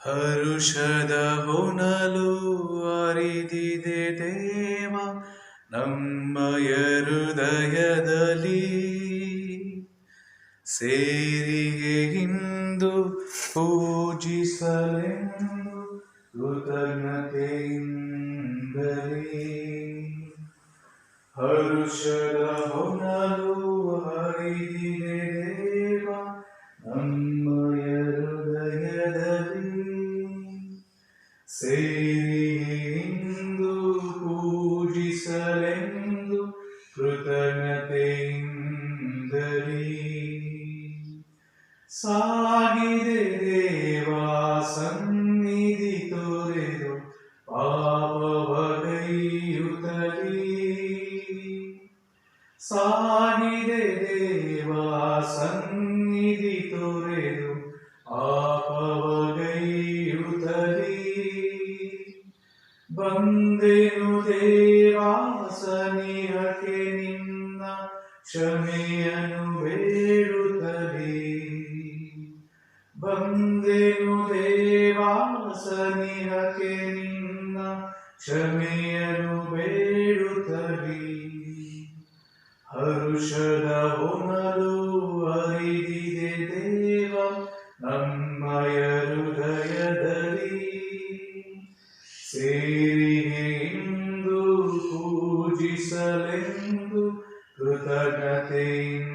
ಹರುಷದ ಹೊನಲು ಅರಿದಿದೆ ದೇವ ನಮ್ಮಯ ಹೃದಯದಲ್ಲಿ ಸೇರಿಗೆ ಇಂದು ಪೂಜಿಸಲೆಂದು ಕೃತಜ್ಞತೆಯಿಂದಲೇ ಹರುಷದ ಹೊನಲು ಹರಿದಿದೆ ದೇವ ನಮ್ಮಯ ಹೃದಯದಲ್ಲಿ ಸೇರಿಗೆಂದು ಪೂಜಿಸಲೆಂದು ಕೃತಜ್ಞತೆಯಿಂದಲೇ ಸಾಗಿದೆ ದೇವ ಸನ್ನಿಧಿ ತೊರೆದು ಪಾಪವಗೈಯುತ್ತಲೇ ಸಾಗಿದೆ ದೇವ ಸನ್ನಿಧಿ ತೊರೆದು ಪಾಪವಗೈಯುತ್ತಲೇ ಬಂದೆನು ದೇವಾ ಸನಿಹಕ್ಕೆ ನಿನ್ನ ಕ್ಷಮೆಯನ್ನು ಬೇಡುತ್ತಲೇ ಬಂದೆನು ದೇವಾ ಸನಿಹಕ್ಕೆ ನಿನ್ನ ಕ್ಷಮೆಯನ್ನು ಬೇಡುತ್ತಲೇ ಹರುಷದ ಹೊನಲು ಹರಿದಿದೆ ದೇವ ನಮ್ಮಯ ಹೃದಯದಲ್ಲಿ ಸೇರಿಗೆ ಇಂದು ಪೂಜಿಸಲೆಂದು ಕೃತಜ್ಞತೆಯಿಂದಲೇ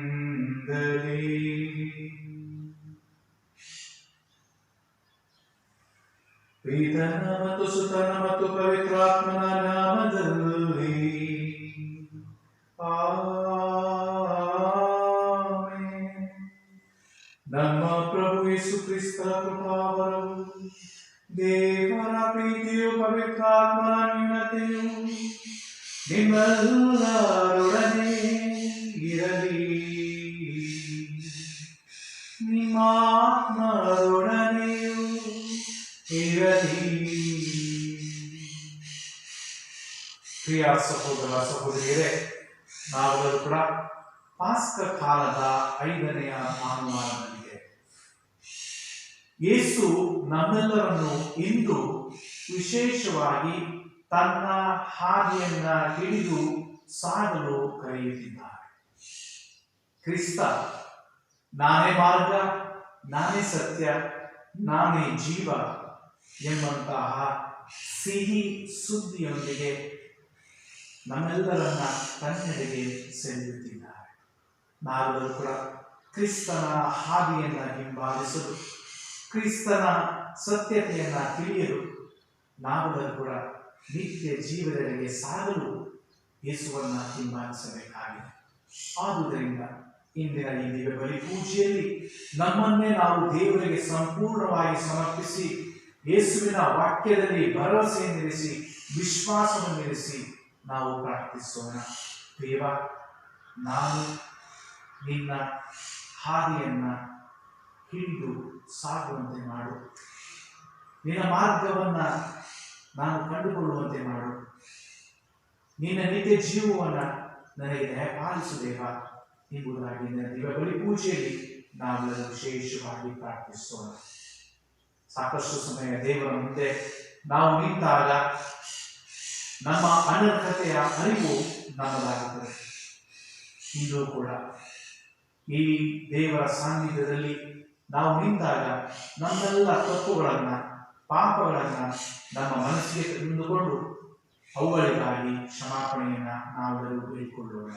ಪಿತನ ಮತ್ತು ಸುತನ ಮತ್ತು ಪವಿತ್ರಾತ್ಮನ ನಾಮದಲ್ಲಿ ಆಮೆನ್. ನಮ್ಮ ಪ್ರಭು ಯೇಸು ಕ್ರಿಸ್ತರ ಕೃಪಾವರವು ದೇವರ ಪ್ರೀತಿಯು ಪವಿತ್ರಾತ್ಮನ ನ್ಯೂನತೆಯು ನಿಮ್ಮೆಲ್ಲರೊಡನೆ ಇರಲಿ ನಿಮ್ಮ ಆತ್ಮರೊಡನೆಯೂ ಇರಲಿ. ಪ್ರಿಯ ಸಹೋದರ ಸಹೋದರಿಯರೇ, ನಾವೆಲ್ಲರೂ ಕೂಡ ಪಾಸ್ಕ ಕಾಲದ 5ನೆಯ ಭಾನುವಾರದಲ್ಲಿದೆ. ಯೇಸು ನಮ್ಮೆಲ್ಲರನ್ನು ಇಂದು ವಿಶೇಷವಾಗಿ ತನ್ನ ಹಾದಿಯನ್ನ ಹಿಡಿದು ಸಾಗಲು ಕರೆಯುತ್ತಿದ್ದಾರೆ. ಕ್ರಿಸ್ತ ನಾನೇ ಮಾರ್ಗ, ನಾನೇ ಸತ್ಯ, ನಾನೇ ಜೀವ ಎಂಬಂತಹ ಸಿಹಿ ಸುದ್ದಿಯೊಂದಿಗೆ ನಮ್ಮೆಲ್ಲರನ್ನ ತನ್ನೆಡೆಗೆ ಸೆಳೆಯುತ್ತಿದ್ದಾರೆ. ನಾವೆಲ್ಲರೂ ಕೂಡ ಕ್ರಿಸ್ತನ ಹಾದಿಯನ್ನ ಹಿಂಬಾಲಿಸಲು, ಕ್ರಿಸ್ತನ ಸತ್ಯತೆಯನ್ನ ತಿಳಿಯಲು, ನಾವೆಲ್ಲರೂ ಕೂಡ ನಿತ್ಯ ಜೀವನದೆಡೆಗೆ ಸಾಗಲು ಯೇಸುವನ್ನ ಹಿಂಬಾಲಿಸಬೇಕಾಗಿದೆ. ಆದುದರಿಂದ ಇಂದಿನ ಈ ದಿವ್ಯ ಬಲಿ ಪೂಜೆಯಲ್ಲಿ ನಮ್ಮನ್ನೇ ನಾವು ದೇವರಿಗೆ ಸಂಪೂರ್ಣವಾಗಿ ಸಮರ್ಪಿಸಿ, ಯೇಸುವಿನ ವಾಕ್ಯದಲ್ಲಿ ಭರವಸೆಯನ್ನಿರಿಸಿ, ವಿಶ್ವಾಸವನ್ನಿರಿಸಿ ನಾವು ಪ್ರಾರ್ಥಿಸೋಣ. ದೇವ, ನಾನು ನಿನ್ನ ಹಾದಿಯನ್ನ ಹಿಡಿದು ಸಾಗುವಂತೆ ಮಾಡು. ನಿನ್ನ ಮಾರ್ಗವನ್ನ ನಾನು ಕಂಡುಕೊಳ್ಳುವಂತೆ ಮಾಡು. ನಿನ್ನ ನಿತ್ಯ ಜೀವವನ್ನು ನನಗೆ ದಯಪಾಲಿಸು ದೇವ ಎಂಬುದಾಗಿ ದಿವ್ಯ ಬಲಿ ಪೂಜೆಯಲ್ಲಿ ನಾವೆಲ್ಲರೂ ವಿಶೇಷವಾಗಿ ಪ್ರಾರ್ಥಿಸೋಣ. ಸಾಕಷ್ಟು ಸಮಯ ದೇವರ ಮುಂದೆ ನಾವು ನಿಂತಾಗ ನಮ್ಮ ಅನರ್ಹತೆಯ ಅರಿವು ನಮ್ಮದಾಗುತ್ತದೆ. ಇಂದು ಕೂಡ ಈ ದೇವರ ಸಾನ್ನಿಧ್ಯದಲ್ಲಿ ನಾವು ನಿಂತಾಗ ನಮ್ಮೆಲ್ಲ ತಪ್ಪುಗಳನ್ನ, ಪಾಪಗಳನ್ನ ನಮ್ಮ ಮನಸ್ಸಿಗೆ ತಂದುಕೊಂಡು ಅವುಗಳಿಗಾಗಿ ಕ್ಷಮಾಪಣೆಯನ್ನ ನಾವೆಲ್ಲರೂ ಬೇಡಿಕೊಳ್ಳೋಣ.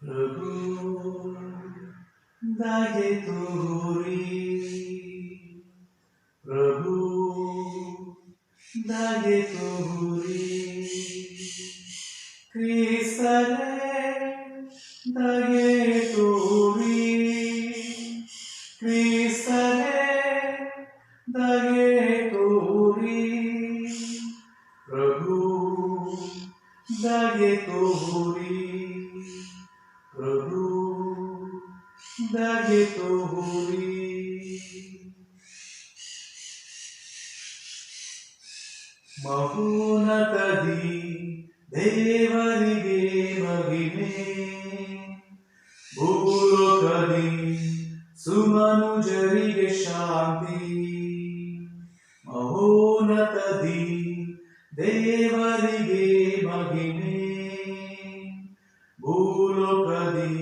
ಪ್ರಭು ದಯೆ ತೋರಿ, ಪ್ರಭು ದಯೆ ತೋರಿ, ಕ್ರಿಸ್ತನೇ ದಯೆ ತೋರಿ, ಕ್ರಿಸ್ತನೇ ದಯೆ ತೋರಿ, ಪ್ರಭು ದಯೆ ತೋರಿ, ಪ್ರಭು ದಯೆ ತೋರಿ. ಮಹೋನ್ನತದಿ ದೇವರಿಗೆ ಮಹಿಮೆ. ಭೂಲೋಕದಿ ಸುಮನುಜರಿಗೆ ಶಾಂತಿ, ಮಹೋನ್ನತದಿ ದೇವರಿಗೆ ಮಹಿಮೆ. ಭೂಲೋಕದಿ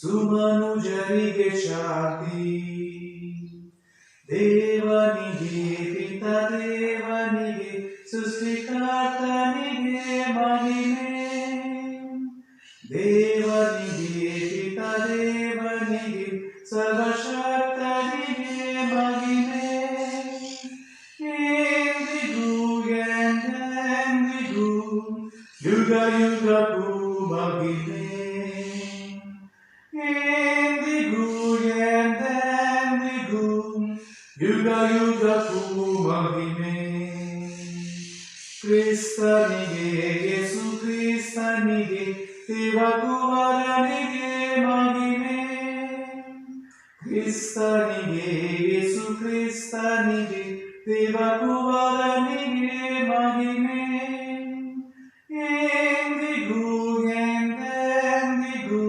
ಸುಮನುಜರಿಗೆ ಶಾಂತಿ. ದೇವನಿಗೆ ಪಿತ ದೇವನಿಗೆ ಸೃಷ್ಟಿಕರ್ತನಿಗೆ ಮಹಿಮೆ. ದೇವನಿಗೆ ಪಿತ ದೇವನಿಗೆ ಸರ್ವಶಕ್ತನಿಗೆ ಮಹಿಮೆ. ಎಂದಿಗೂ ಎಂದೆಂದಿಗೂ ಯುಗ ಯುಗಕ್ಕೂ ಮಹಿಮೆ. ಎಂದಿಗೂ ಎಂದೆಂದಿಗೂ ಯುಗ ಯುಗಕ್ಕೂ ಮಹಿಮೆ. ಕ್ರಿಸ್ತನಿಗೆ ಯೇಸು ಕ್ರಿಸ್ತನಿಗೆ ದೇವಕುಮಾರನಿಗೆ ಮಹಿಮೆ. ಕ್ರಿಸ್ತನಿಗೆ ಯೇಸು ಕ್ರಿಸ್ತನಿಗೆ ದೇವಕುಮಾರನಿಗೆ ಮಹಿಮೆ. ಎಂದಿಗೂ ಎಂದೆಂದಿಗೂ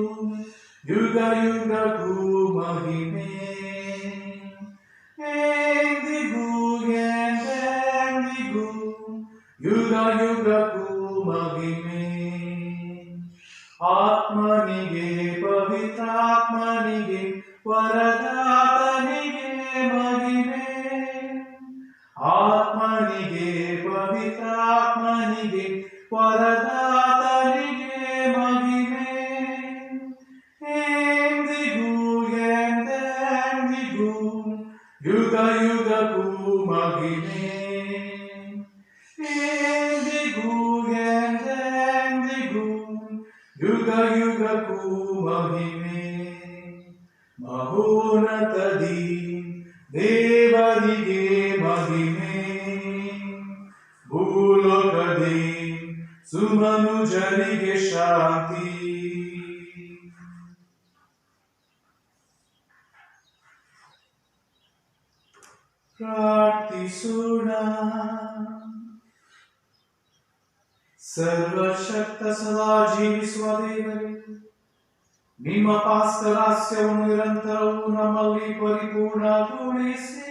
ಯುಗ ಯುಗಕ್ಕೂ ಮಹಿಮೆ. ಎಂದಿಗೂ ಎಂದೆಂದಿಗೂ ಯುಗ ಯುಗಕ್ಕೂ ಮಹಿಮೆ. ಆತ್ಮನಿಗೆ ಪವಿತ್ರಾತ್ಮನಿಗೆ ವರದಾತನಿಗೆ ಮಹಿಮೆ. ಆತ್ಮನಿಗೆ ಪವಿತ್ರಾತ್ಮನಿಗೆ ವರದಾತನಿಗೆ ಮಹಿಮೆ. ಎಂದಿಗೂ ಎಂದೆಂದಿಗೂ ಯುಗ ಯುಗಕ್ಕೂ ಮಹಿಮೆ. ಎಂದಿಗೂ ಎಂದೆಂದಿಗೂ ಯುಗ ಯುಗಕ್ಕೂ ಮಹಿಮೆ. ಮಹೋನ್ನತದಿ ದೇವರಿಗೆ ಮಹಿಮೆ. ಭೂಲೋಕದಿ ಸುಮನುಜರಿಗೆ ಶಾಂತಿ. ಪ್ರಾರ್ಥಿಸೋಣ. ಸರ್ವಶಕ್ತ ಸದಾ ಜೀವಿಸುವ ದೇವರೇ, ನಿಮ್ಮ ಪಾಸ್ಕರಾಸ್ಯವನ್ನು ನಿರಂತರವೂ ನಮ್ಮಲ್ಲಿ ಪರಿಪೂರ್ಣಗೊಳಿಸಿ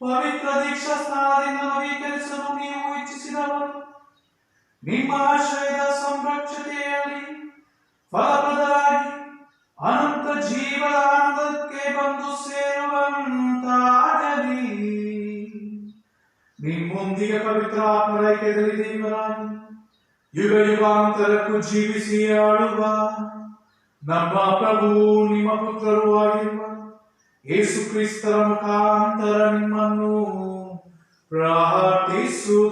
ಪವಿತ್ರ ದೀಕ್ಷಾ ಸ್ನಾನದಿಂದ ನವೀಕರಿಸಲು ನೀವು ಇಚ್ಛಿಸಿದವರು ನಿಮ್ಮ ಆಶ್ರಯದ ಸಂರಕ್ಷತೆಯಲ್ಲಿ ಫಲಪ್ರದರಾಗಿ ಅನಂತ ಜೀವದ ಆನಂದಕ್ಕೆ ಬಂದು ಸೇರುವಂತಾಗಲಿ. ನಿಮ್ಮೊಂದಿಗೆ ಪವಿತ್ರ ಆತ್ಮರೈಕ್ಯದಲ್ಲಿ ದೇವರಾಗಿ ಯುಗ ಯುಗಾಂತರಕ್ಕೂ ಜೀವಿಸಿ ಆಳುವ ನಮ್ಮ ಪ್ರಭು ನಿಮ್ಮ ಪುತ್ರರೂ ಆಗಿರುವ ಯೇಸು ಕ್ರಿಸ್ತರ ಮುಖಾಂತರ ನಿಮ್ಮನ್ನು ಪ್ರಾರ್ಥಿಸುತ್ತೇವೆ.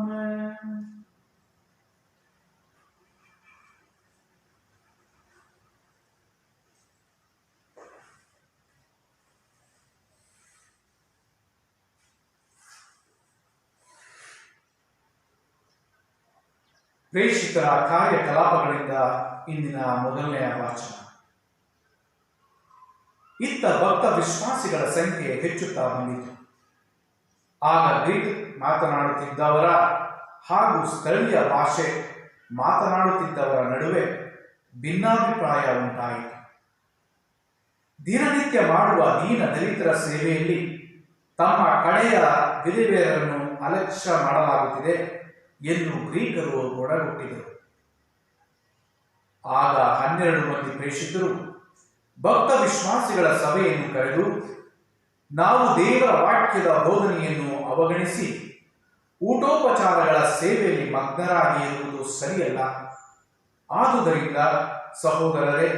ಆಮೆನ್. ಪ್ರೇಷಿತರ ಕಾರ್ಯಕಲಾಪಗಳಿಂದ ಇಂದಿನ ಮೊದಲನೆಯ ವಾಚನ. ಇತ್ತ ಭಕ್ತ ವಿಶ್ವಾಸಿಗಳ ಸಂಖ್ಯೆ ಹೆಚ್ಚುತ್ತಾ ಬಂದಿತು. ಆಗ ಗ್ರೀಕ್ ಮಾತನಾಡುತ್ತಿದ್ದವರ ಹಾಗೂ ಸ್ಥಳೀಯ ಭಾಷೆ ಮಾತನಾಡುತ್ತಿದ್ದವರ ನಡುವೆ ಭಿನ್ನಾಭಿಪ್ರಾಯ ಉಂಟಾಯಿತು. ದಿನನಿತ್ಯ ಮಾಡುವ ದೀನ ದಲಿತರ ಸೇವೆಯಲ್ಲಿ ತಮ್ಮ ಕಡೆಯ ವಿಧವೆಯರನ್ನು ಅಲಕ್ಷ್ಯ ಮಾಡಲಾಗುತ್ತಿದೆ ಎಂದು ಗ್ರೀಕರು ಒಡಗುಟ್ಟಿದರು. ಆಗ 12 ಮಂದಿ ಪ್ರೇಷಿತರು ಭಕ್ತ ವಿಶ್ವಾಸಿಗಳ ಸಭೆಯನ್ನು ಕರೆದು, ನಾವು ದೇವರ ವಾಕ್ಯದ ಬೋಧನೆಯನ್ನು ಅವಗಣಿಸಿ ಊಟೋಪಚಾರಗಳ ಸೇವೆಯಲ್ಲಿ ಮಗ್ನರಾಗಿ ಇರುವುದು ಸರಿಯಲ್ಲ. ಆದುದರಿಂದ ಸಹೋದರರೇ,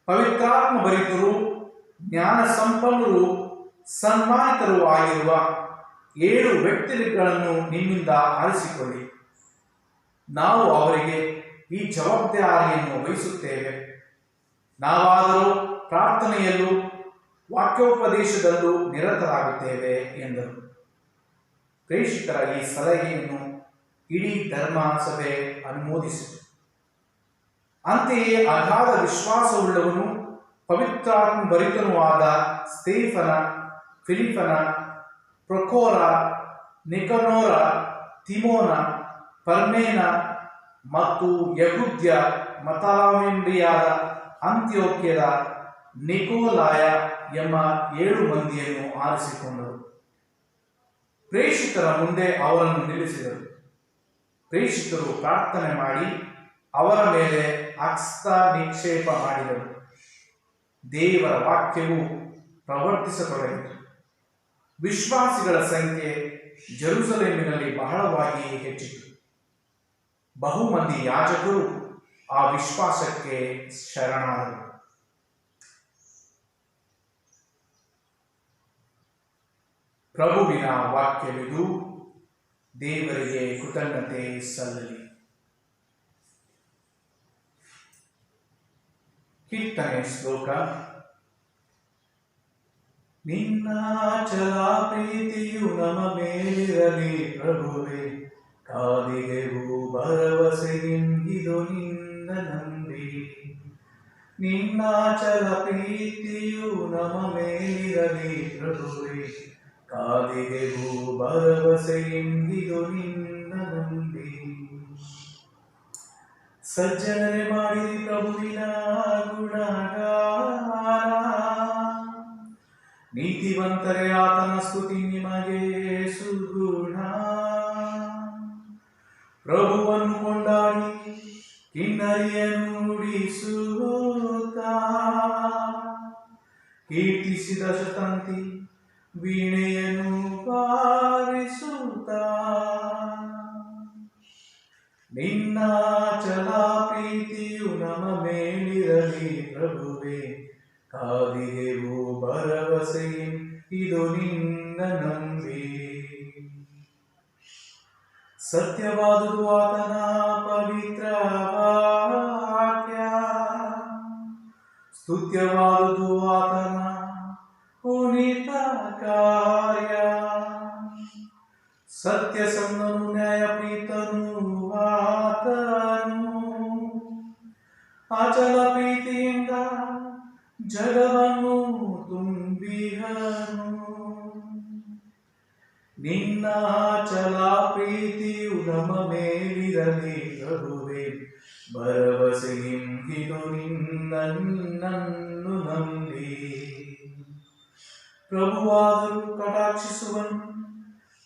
ಪವಿತ್ರಾತ್ಮ ಭರಿತರು, ಜ್ಞಾನ ಸಂಪನ್ನರು, ಸನ್ಮಾನಿತರೂ ಆಗಿರುವ 7 ವ್ಯಕ್ತಿಗಳನ್ನು ನಿಮ್ಮಿಂದ ಆರಿಸಿಕೊಳ್ಳಿ. ನಾವು ಅವರಿಗೆ ಈ ಜವಾಬ್ದಾರಿಯನ್ನು ವಹಿಸುತ್ತೇವೆ. ನಾವಾದರೂ ಪ್ರಾರ್ಥನೆಯಲ್ಲೂ ವಾಕ್ಯೋಪದೇಶದಲ್ಲೂ ನಿರತರಾಗುತ್ತೇವೆ ಎಂದರು. ಪ್ರೇಷಿತರ ಈ ಸಲಹೆಯನ್ನು ಇಡೀ ಧರ್ಮಸಭೆ ಅನುಮೋದಿಸಿತು. ಅಂತೆಯೇ ಅಗಾಧ ವಿಶ್ವಾಸವುಳ್ಳವನು, ಪವಿತ್ರಾತ್ಮ ಭರಿತನೂ ಆದ ಸ್ಟೇಫನ ಫಿಲಿಪನ, ಪ್ರೊಕೋರ, ನಿಕನೋರ, ತಿಮೋನ, ಪರ್ಮೇನ ಮತ್ತು ಯಹೂದ್ಯ ಮತಾವಲಂಬಿಯಾದ ಅಂತ್ಯೋಕ್ಯದ ನಿಕೋಲಾಯ ಎಂಬ 7 ಮಂದಿಯನ್ನು ಆರಿಸಿಕೊಂಡರು. ಪ್ರೇಷಿತರ ಮುಂದೆ ಅವರನ್ನು ನಿಲ್ಲಿಸಿದರು. ಪ್ರೇಷಿತರು ಪ್ರಾರ್ಥನೆ ಮಾಡಿ ಅವರ ಮೇಲೆ ಹಸ್ತ ನಿಕ್ಷೇಪ ಮಾಡಿದರು. ದೇವರ ವಾಕ್ಯವು ಪ್ರವರ್ತಿಸತೊಡಗಿತು. ವಿಶ್ವಾಸಿಗಳ ಸಂಖ್ಯೆ ಜೆರುಸಲೇಮಿನಲ್ಲಿ ಬಹಳವಾಗಿ ಹೆಚ್ಚಿತು. ಬಹುಮಂದಿ ಯಾಜಕರು ಆ ವಿಶ್ವಾಸಕ್ಕೆ ಶರಣಾದರು. ಪ್ರಭುವಿನ ವಾಕ್ಯವಿದು. ದೇವರಿಗೆ ಕೃತಜ್ಞತೆ ಸಲ್ಲಲಿ. ಕೀರ್ತನೆ ಶ್ಲೋಕ. ನಿನ್ನ ಚಲ ಪ್ರೀತಿಯು ನಮ್ಮ ಮೇಲಿರಲಿ ಪ್ರಭುವೇ, ಕಾದಿಗೆವು ಭರವಸೆಯಿಂದಿದು ನಿನ್ನ ನಂಬಿ. ನಿನ್ನ ಚಲ ಪ್ರೀತಿಯು ನಮ್ಮ ಮೇಲಿರಲಿ ಪ್ರಭುವೇ, ಕಾದಿಗೆವು ಭರವಸೆಯಿಂದಿದು ನಿನ್ನ ನಂಬಿ. ಸಜ್ಜನರೇ ಮಾಡಿರಿ ಪ್ರಭುವಿನ ಗುಣಗಾನ, ನೀತಿವಂತರೇ ಆತನ ಸ್ತುತಿ ನಿಮಗೆ ಸುಗುಣ. ಪ್ರಭುವನ್ನು ಕೊಂಡಾಡಿ ಕಿನ್ನರಿಯನ್ನು ನುಡಿಸುತ್ತಾ, ಕೀರ್ತಿಸಿದ ಶತಂತಿ ವೀಣೆಯನ್ನು ಬಾರಿಸುತ್ತಾ. ನಿನ್ನ ಚಲ ಪ್ರೀತಿಯು ನಮ್ಮ ಮೇಲಿರಲಿ ಪ್ರಭುವೇ, ಕಾದಿಗೆವು ಭರವಸೆಯೇ ಇದು ನಿನ್ನ ನಂಬಿ. ಸತ್ಯವಾದುದು ಆತನ ಪವಿತ್ರ ವಾಕ್ಯ, ಸ್ತುತ್ಯವಾದುದು ಆತನ ಪುನೀತ ಕಾರ್ಯ. ಸತ್ಯಸಂಧನು ನ್ಯಾಯಪ್ರೀತನು ಆತನು, ಅಚಲ ಪ್ರೀತಿಯಿಂದ ಜಗವನ್ನು ತುಂಬಿಹನು. ನಿನ್ನ ಚಲ ಪ್ರೀತಿಯು ನಮ್ಮ ಮೇಲಿರಲಿ ಪ್ರಭುವೇ, ಭರವಸೆಯಿಂದಿದು ನಿನ್ನನ್ನು ನಂಬಿ. ಪ್ರಭುವಾದರೂ ಕಟಾಕ್ಷಿಸುವನು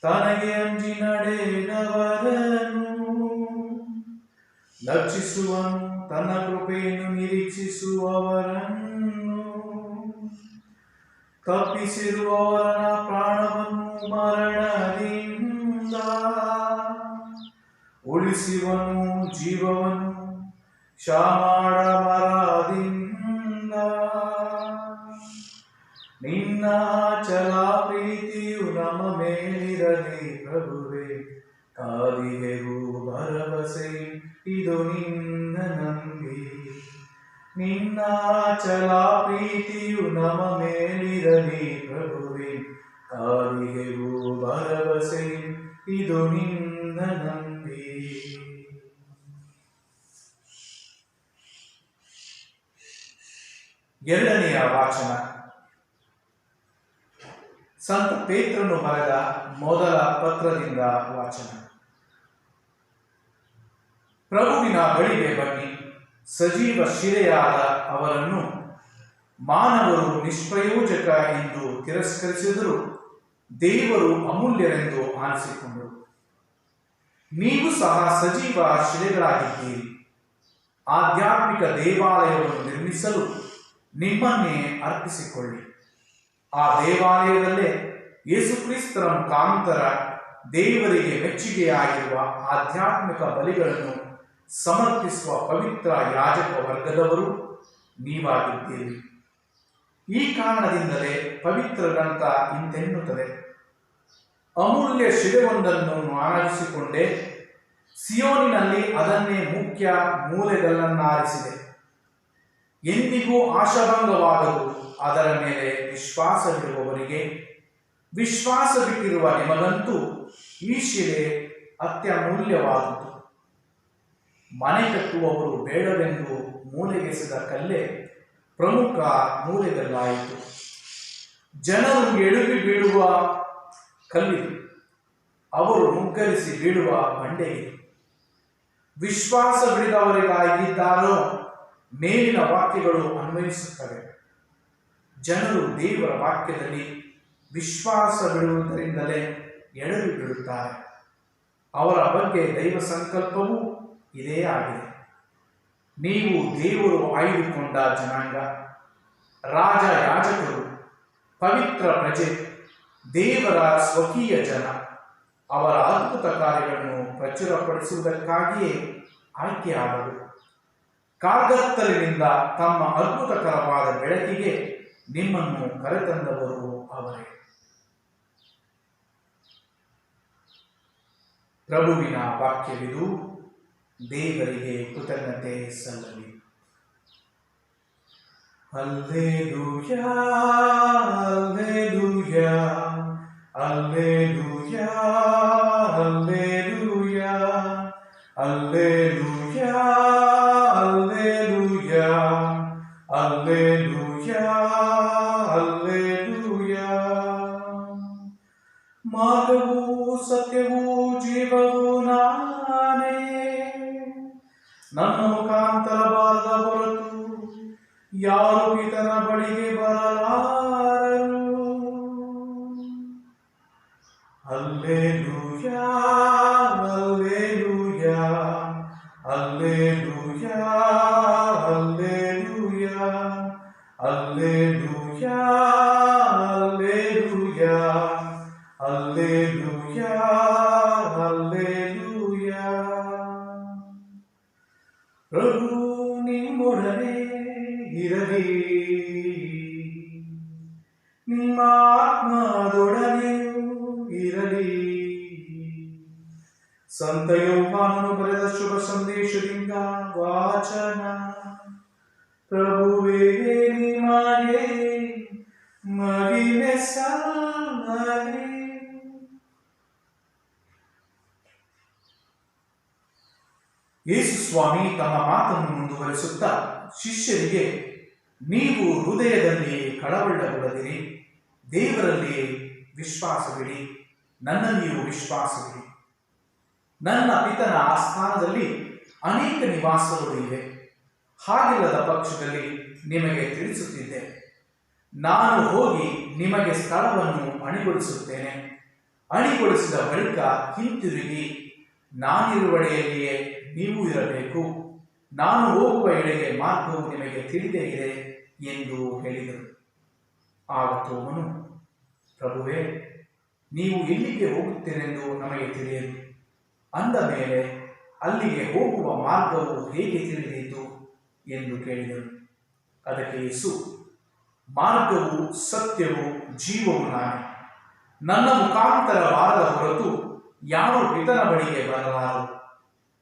ತನಗೆ ಅಂಜಿ ನಡೆದವರನ್ನು, ಲಕ್ಷಿಸುವನು ತನ್ನ ಕೃಪೆಯನ್ನು ನಿರೀಕ್ಷಿಸುವವರನ್ನು. ತಪ್ಪಿಸಿರುವವರ ಪ್ರಾಣವನ್ನು ಮರಣದಿಂದ, ಉಳಿಸುವನು ಜೀವವನ್ನು ಕ್ಷಾಮಾಡ ಮರದಿಂದ. ನಿನ್ನ ಚಲ ಪ್ರೀತಿಯು ನಮ್ಮ ಮೇಲಿರಲಿ ಪ್ರಭುವೇ, ಕಾದಿಗೆವು ಭರವಸೆ ಇದು ನಿನ್ನ ನಂಬಿ. ನಿನ್ನ ಚಲ ಪ್ರೀತಿಯು ನಮ್ಮ ಮೇಲಿರಲಿ ಪ್ರಭುವೇ, ಕಾದಿಗೆವು ಭರವಸೆ ಇದು ನಿನ್ನ ನಂಬಿ. ಎರಡನೆಯ ವಾಚನ. ಸಂತ ಪೇತ್ರನು ಬರೆದ ಮೊದಲ ಪತ್ರದಿಂದ ವಾಚನ. ಪ್ರಭುವಿನ ಬಳಿಗೆ ಬನ್ನಿ. ಸಜೀವ ಶಿಲೆಯಾದ ಅವರನ್ನು ಮಾನವರು ನಿಷ್ಪ್ರಯೋಜಕ ಎಂದು ತಿರಸ್ಕರಿಸಿದರೂ ದೇವರು ಅಮೂಲ್ಯರೆಂದು ಆರಿಸಿಕೊಂಡರು. ನೀವು ಸಹ ಸಜೀವ ಶಿಲೆಗಳಾಗಿದ್ದೀರಿ. ಆಧ್ಯಾತ್ಮಿಕ ದೇವಾಲಯವನ್ನು ನಿರ್ಮಿಸಲು ನಿಮ್ಮನ್ನೇ ಅರ್ಪಿಸಿಕೊಳ್ಳಿ. ಆ ದೇವಾಲಯದಲ್ಲೇ ಯೇಸುಕ್ರಿಸ್ತರ ಮುಖಾಂತರ ದೇವರಿಗೆ ಮೆಚ್ಚುಗೆಯಾಗಿರುವ ಆಧ್ಯಾತ್ಮಿಕ ಬಲಿಗಳನ್ನು ಸಮರ್ಪಿಸುವ ಪವಿತ್ರ ಯಾಜಕ ವರ್ಗದವರು ನೀವಾಗಿದ್ದೀರಿ. ಈ ಕಾರಣದಿಂದಲೇ ಪವಿತ್ರ ಗ್ರಂಥ ಇಂತೆನ್ನುತ್ತದೆ, ಅಮೂಲ್ಯ ಶಿಲೆಯೊಂದನ್ನು ಆರಿಸಿಕೊಂಡೆ, ಸಿಯೋನಿನಲ್ಲಿ ಅದನ್ನೇ ಮುಖ್ಯ ಮೂಲೆಗಲ್ಲನ್ನಾರಿಸಿದೆ. ಎಂದಿಗೂ ಆಶಾಭಂಗವಾಗದು ಅದರ ಮೇಲೆ ವಿಶ್ವಾಸವಿರುವವರಿಗೆ. ವಿಶ್ವಾಸವಿಟ್ಟಿರುವ ನಿಮಗಂತೂ ಈ ಶಿಲೆ ಅತ್ಯಮೂಲ್ಯವಾದದ್ದು. ಮನೆ ಕಟ್ಟುವವರು ಬೇಡವೆಂದು ಮೂಲೆಗೆಸೆದ ಕಲ್ಲೇ ಪ್ರಮುಖ ಮೂಲೆಗಲ್ಲಾಯಿತು. ಜನರು ಎಳುಬಿ ಬೀಳುವ ಕಲ್ಲಿದೆ, ಅವರು ಮುಗ್ಗರಿಸಿ ಬೀಳುವ ಬಂಡೆಯಿದೆ. ವಿಶ್ವಾಸ ಬಿಡದವರಿಗಾಗಿದ್ದಾರೋ ಮೇಲಿನ ವಾಕ್ಯಗಳು ಅನ್ವಯಿಸುತ್ತವೆ. ಜನರು ದೇವರ ವಾಕ್ಯದಲ್ಲಿ ವಿಶ್ವಾಸ ಬಿಡುವುದರಿಂದಲೇ ಎಡವಿ ಬೀಳುತ್ತಾರೆ. ಅವರ ಬಗ್ಗೆ ದೈವ ಸಂಕಲ್ಪವೂ ಇದೇ ಆಗಿದೆ. ನೀವು ದೇವರು ಆಯ್ದುಕೊಂಡ ಜನಾಂಗ, ರಾಜ ಯಾಜಕರು, ಪವಿತ್ರ ಪ್ರಜೆ, ದೇವರ ಸ್ವಕೀಯ ಜನ, ಅವರ ಅದ್ಭುತ ಕಾರ್ಯಗಳನ್ನು ಪ್ರಚುರಪಡಿಸುವುದಕ್ಕಾಗಿಯೇ ಆಯ್ಕೆಯಾದರು. ಕಾರ್ಗತ್ತಲಿನಿಂದ ತಮ್ಮ ಅದ್ಭುತಕರವಾದ ಬೆಳಕಿಗೆ ನಿಮ್ಮನ್ನು ಕರೆತಂದವರು ಅವರೇ. ಪ್ರಭುವಿನ ವಾಕ್ಯವಿದು. ದೇವರಿಗೆ ಕೃತಜ್ಞತೆ ಸಲ್ಲಲಿ. ಹಲ್ಲೆಲೂಯಾ, ಹಲ್ಲೆಲೂಯಾ, ಹಲ್ಲೆಲೂಯಾ, ಹಲ್ಲೆಲೂಯಾ, ಹಲ್ಲೆಲೂಯಾ, ಹಲ್ಲೆಲೂಯಾ, ಹಲ್ಲೆಲೂಯಾ, ಹಲ್ಲೆಲೂಯಾ. ಮಾರ್ಗವೂ ಸತ್ಯವೂ ಜೀವವೂ ನಾನೇ, ನನ್ನ ಮುಖಾಂತರ ಬಾರದ ಹೊರತು ಯಾರು ಪಿತನ ಬಳಿಗೆ ಬರಲಾರರು. ಹಲ್ಲೆಲೂಯಾ, ಹಲ್ಲೆಲೂಯಾ, ಹಲ್ಲೆಲೂಯಾ, ಹಲ್ಲೆಲೂಯಾ, ಹಲ್ಲೆಲೂಯಾ, ಹಲ್ಲೆಲೂಯಾ, ಹಲ್ಲೆಲೂಯಾ, ಹಲ್ಲೆಲೂಯಾ. ಪ್ರಭು ನಿಮ್ಮೊಡನೆ ಇರಲಿ, ನಿಮ್ಮ ಆತ್ಮದೊಡನೆಯೂ ಇರಲಿ. ಸಂತ ಯೋಹಾನನು ಬರೆದ ಶುಭ ಸಂದೇಶದಿಂದ ವಾಚನ. ಪ್ರಭುವೇ ನಿಮಗೆ ಮಹಿಮೆ ಸಲ್ಲಲಿ. ಯೇಸು ಸ್ವಾಮಿ ತಮ್ಮ ಮಾತನ್ನು ಮುಂದುವರಿಸುತ್ತಾ ಶಿಷ್ಯರಿಗೆ, ನೀವು ಹೃದಯದಲ್ಲಿ ಕಳವಳಗೊಳ್ಳದಿರಿ, ದೇವರಲ್ಲಿ ವಿಶ್ವಾಸವಿಡಿ, ನನ್ನಲ್ಲಿಯೂ ವಿಶ್ವಾಸವಿಡಿ. ನನ್ನ ಪಿತನ ಆಸ್ಥಾನದಲ್ಲಿ ಅನೇಕ ನಿವಾಸಗಳು ಇವೆ. ಹಾಗಿಲ್ಲದ ಪಕ್ಷದಲ್ಲಿ ನಿಮಗೆ ತಿಳಿಸುತ್ತಿದ್ದೆ. ನಾನು ಹೋಗಿ ನಿಮಗೆ ಸ್ಥಳವನ್ನು ಅಣಿಗೊಳಿಸುತ್ತೇನೆ. ಅಣಿಗೊಳಿಸಿದ ಬಳಿಕ ಹಿಂತಿರುಗಿ ನಾನಿರುವಡೆಯಲ್ಲಿಯೇ ನೀವು ಇರಬೇಕು. ನಾನು ಹೋಗುವ ಎಡೆಗೆ ಮಾರ್ಗವು ನಿಮಗೆ ತಿಳಿದೇ ಇದೆ ಎಂದು ಹೇಳಿದರು. ಆಗ ತೋಮನು, ಪ್ರಭುವೇ, ನೀವು ಎಲ್ಲಿಗೆ ಹೋಗುತ್ತೀರೆಂದು ನಮಗೆ ತಿಳಿಯದು ಅಂದ ಮೇಲೆ ಅಲ್ಲಿಗೆ ಹೋಗುವ ಮಾರ್ಗವು ಹೇಗೆ ತಿಳಿದೀತು ಎಂದು ಕೇಳಿದರು. ಅದಕ್ಕೆ ಯೇಸು, ಮಾರ್ಗವು ಸತ್ಯವೂ ಜೀವವೂ ನಾನೇ. ನನ್ನ ಮುಖಾಂತರ ಬಾರದ ಹೊರತು ಯಾರು ಪಿತನ ಬಳಿಗೆ ಬರಲಾರು.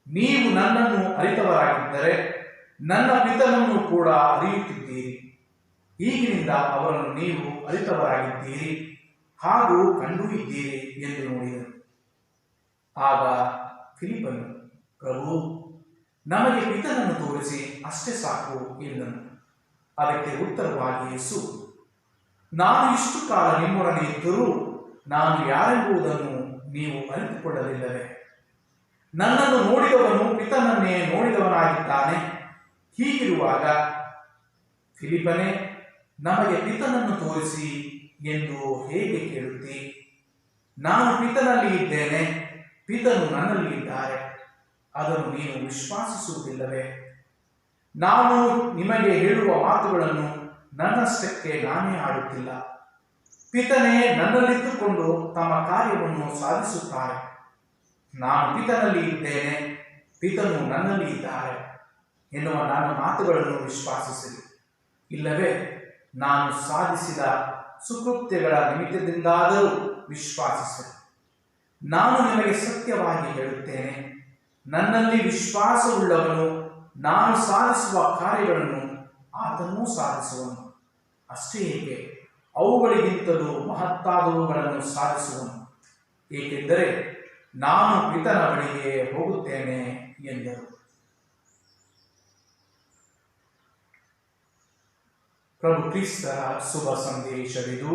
ನೀವು ನನ್ನನ್ನು ಅರಿತವರಾಗಿದ್ದರೆ ನನ್ನ ಪಿತನನ್ನು ಕೂಡ ಅರಿಯುತ್ತಿದ್ದೀರಿ. ಈಗಿನಿಂದ ಅವರನ್ನು ನೀವು ಅರಿತವರಾಗಿದ್ದೀರಿ ಹಾಗೂ ಕಂಡು ಇದ್ದೀರಿ ಎಂದು ನೋಡಿದರು. ಆಗ ಫಿಲಿಪ್ಪನು, ಪ್ರಭು, ನಮಗೆ ಪಿತನನ್ನು ತೋರಿಸಿ ಅಷ್ಟೇ ಸಾಕು ಎಂದನು. ಅದಕ್ಕೆ ಉತ್ತರವಾಗಿ ಯೇಸು, ನಾನು ಇಷ್ಟು ಕಾಲ ನಿಮ್ಮೊಡನೆ ಇದ್ದರೂ ನಾನು ಯಾರೆಂಬುದನ್ನು ನೀವು ಅರಿತುಕೊಳ್ಳಲಿಲ್ಲವೇ? ನನ್ನನ್ನು ನೋಡಿದವನು ಪಿತನನ್ನೇ ನೋಡಿದವನಾಗಿದ್ದಾನೆ. ಹೀಗಿರುವಾಗ ಫಿಲಿಪ್ಪನೇ, ನಮಗೆ ಪಿತನನ್ನು ತೋರಿಸಿ ಎಂದು ಹೇಗೆ ಕೇಳುತ್ತೀ? ನಾನು ಪಿತನಲ್ಲಿ ಇದ್ದೇನೆ, ಪಿತನು ನನ್ನಲ್ಲಿ ಇದ್ದಾರೆ, ಅದನ್ನು ನೀನು ವಿಶ್ವಾಸಿಸುವುದಿಲ್ಲವೇ? ನಾನು ನಿಮಗೆ ಹೇಳುವ ಮಾತುಗಳನ್ನು ನನ್ನಷ್ಟಕ್ಕೆ ನಾನೇ ಆಡುತ್ತಿಲ್ಲ. ಪಿತನೇ ನನ್ನಲ್ಲಿದ್ದುಕೊಂಡು ತಮ್ಮ ಕಾರ್ಯವನ್ನು ಸಾಧಿಸುತ್ತಾರೆ. ನಾನು ಪಿತನಲ್ಲಿ ಇದ್ದೇನೆ, ಪಿತನು ನನ್ನಲ್ಲಿ ಇದ್ದಾರೆ ಎನ್ನುವ ನನ್ನ ಮಾತುಗಳನ್ನು ವಿಶ್ವಾಸಿಸಿರಿ. ಇಲ್ಲವೇ ನಾನು ಸಾಧಿಸಿದ ಸುಕೃತ್ಯಗಳ ನಿಮಿತ್ತದಿಂದಾದರೂ ವಿಶ್ವಾಸಿಸಿರಿ. ನಾನು ನಿಮಗೆ ಸತ್ಯವಾಗಿ ಹೇಳುತ್ತೇನೆ, ನನ್ನಲ್ಲಿ ವಿಶ್ವಾಸವುಳ್ಳವನು ನಾನು ಸಾಧಿಸುವ ಕಾರ್ಯಗಳನ್ನು ಆತನೂ ಸಾಧಿಸುವನು. ಅಷ್ಟೇ ಏಕೆ, ಅವುಗಳಿಗಿಂತಲೂ ಮಹತ್ತಾದವುಗಳನ್ನು ಸಾಧಿಸುವನು, ಏಕೆಂದರೆ ನಾನು ಪಿತನ ಬಳಿಗೆ ಹೋಗುತ್ತೇನೆ ಎಂದರು. ಪ್ರಭು ಕ್ರಿಸ್ತರ ಶುಭ ಸಂದೇಶವಿದು.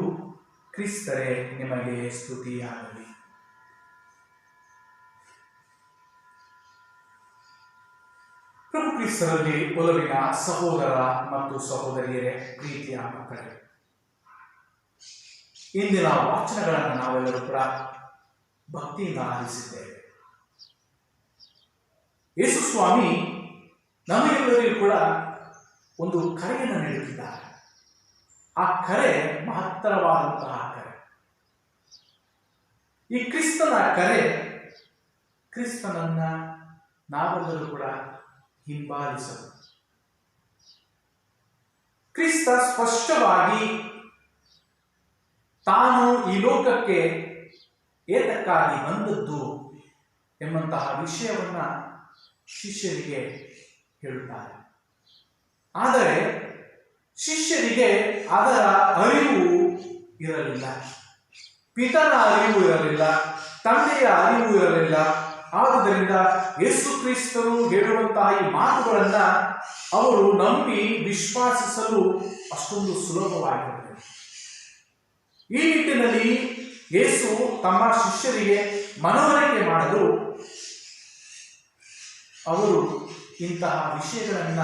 ಕ್ರಿಸ್ತರೇ ನಿಮಗೆ ಸ್ತುತಿಯಾಗಲಿ. ಪ್ರಭು ಕ್ರಿಸ್ತರಲ್ಲಿ ಒಲವಿನ ಸಹೋದರ ಮತ್ತು ಸಹೋದರಿಯರೇ, ಪ್ರೀತಿಯ ಮಕ್ಕಳೇ, ಇಂದಿನ ವಾಚನಗಳನ್ನು ನಾವೆಲ್ಲರೂ ಕೂಡ ಭಕ್ತಿಯಿಂದ ಆಲಿಸಿದ್ದೇವೆ. ಯೇಸು ಸ್ವಾಮಿ ನಮಗೆಲ್ಲರಿಗೂ ಕೂಡ ಒಂದು ಕರೆಯನ್ನು ನೀಡುತ್ತಿದ್ದಾರೆ. ಆ ಕರೆ ಮಹತ್ತರವಾದಂತಹ ಕರೆ. ಈ ಕ್ರಿಸ್ತನ ಕರೆ, ಕ್ರಿಸ್ತನನ್ನ ನಾವೆಲ್ಲರೂ ಕೂಡ ಹಿಂಬಾಲಿಸಲು. ಕ್ರಿಸ್ತ ಸ್ಪಷ್ಟವಾಗಿ ತಾನು ಈ ಲೋಕಕ್ಕೆ ಏತಕ್ಕಾಗಿ ಬಂದದ್ದು ಎಂಬಂತಹ ವಿಷಯವನ್ನ ಶಿಷ್ಯರಿಗೆ ಹೇಳುತ್ತಾರೆ. ಆದರೆ ಶಿಷ್ಯರಿಗೆ ಅದರ ಅರಿವು ಇರಲಿಲ್ಲ, ಪಿತನ ಅರಿವು ಇರಲಿಲ್ಲ, ತಂದೆಯ ಅರಿವು ಇರಲಿಲ್ಲ. ಆದುದರಿಂದ ಯೇಸು ಕ್ರಿಸ್ತರು ಹೇಳುವಂತಹ ಈ ಮಾತುಗಳನ್ನ ಅವರು ನಂಬಿ ವಿಶ್ವಾಸಿಸಲು ಅಷ್ಟೊಂದು ಸುಲಭವಾಗಿರಲಿಲ್ಲ. ಈ ನಿಟ್ಟಿನಲ್ಲಿ ಯೇಸು ತಮ್ಮ ಶಿಷ್ಯರಿಗೆ ಮನವರಿಕೆ ಮಾಡಲು ಅವರು ಇಂತಹ ವಿಷಯಗಳನ್ನ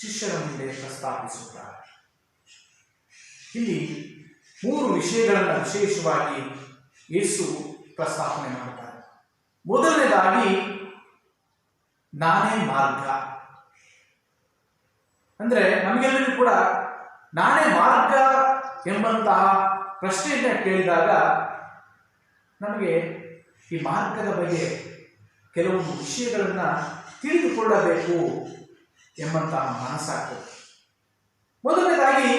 ಶಿಷ್ಯರ ಮುಂದೆ ಪ್ರಸ್ತಾಪಿಸುತ್ತಾರೆ. ಇಲ್ಲಿ 3 ವಿಷಯಗಳನ್ನು ವಿಶೇಷವಾಗಿ ಯೇಸು ಪ್ರಸ್ತಾಪನೆ ಮಾಡುತ್ತಾರೆ. ಮೊದಲನೇದಾಗಿ, ನಾನೇ ಮಾರ್ಗ. ಅಂದ್ರೆ ನಮಗೆಲ್ಲರಿಗೂ ಕೂಡ ನಾನೇ ಮಾರ್ಗ ಎಂಬಂತಹ ಪ್ರಶ್ನೆಯನ್ನ ಕೇಳಿದಾಗ ನಮಗೆ ಈ ಮಾರ್ಗದ ಬಗ್ಗೆ ಕೆಲವೊಂದು ವಿಷಯಗಳನ್ನ ತಿಳಿದುಕೊಳ್ಳಬೇಕು ಎಂಬಂತಹ ಮನಸ್ಸಾಗ್ತದೆ. ಮೊದಲನೇದಾಗಿ,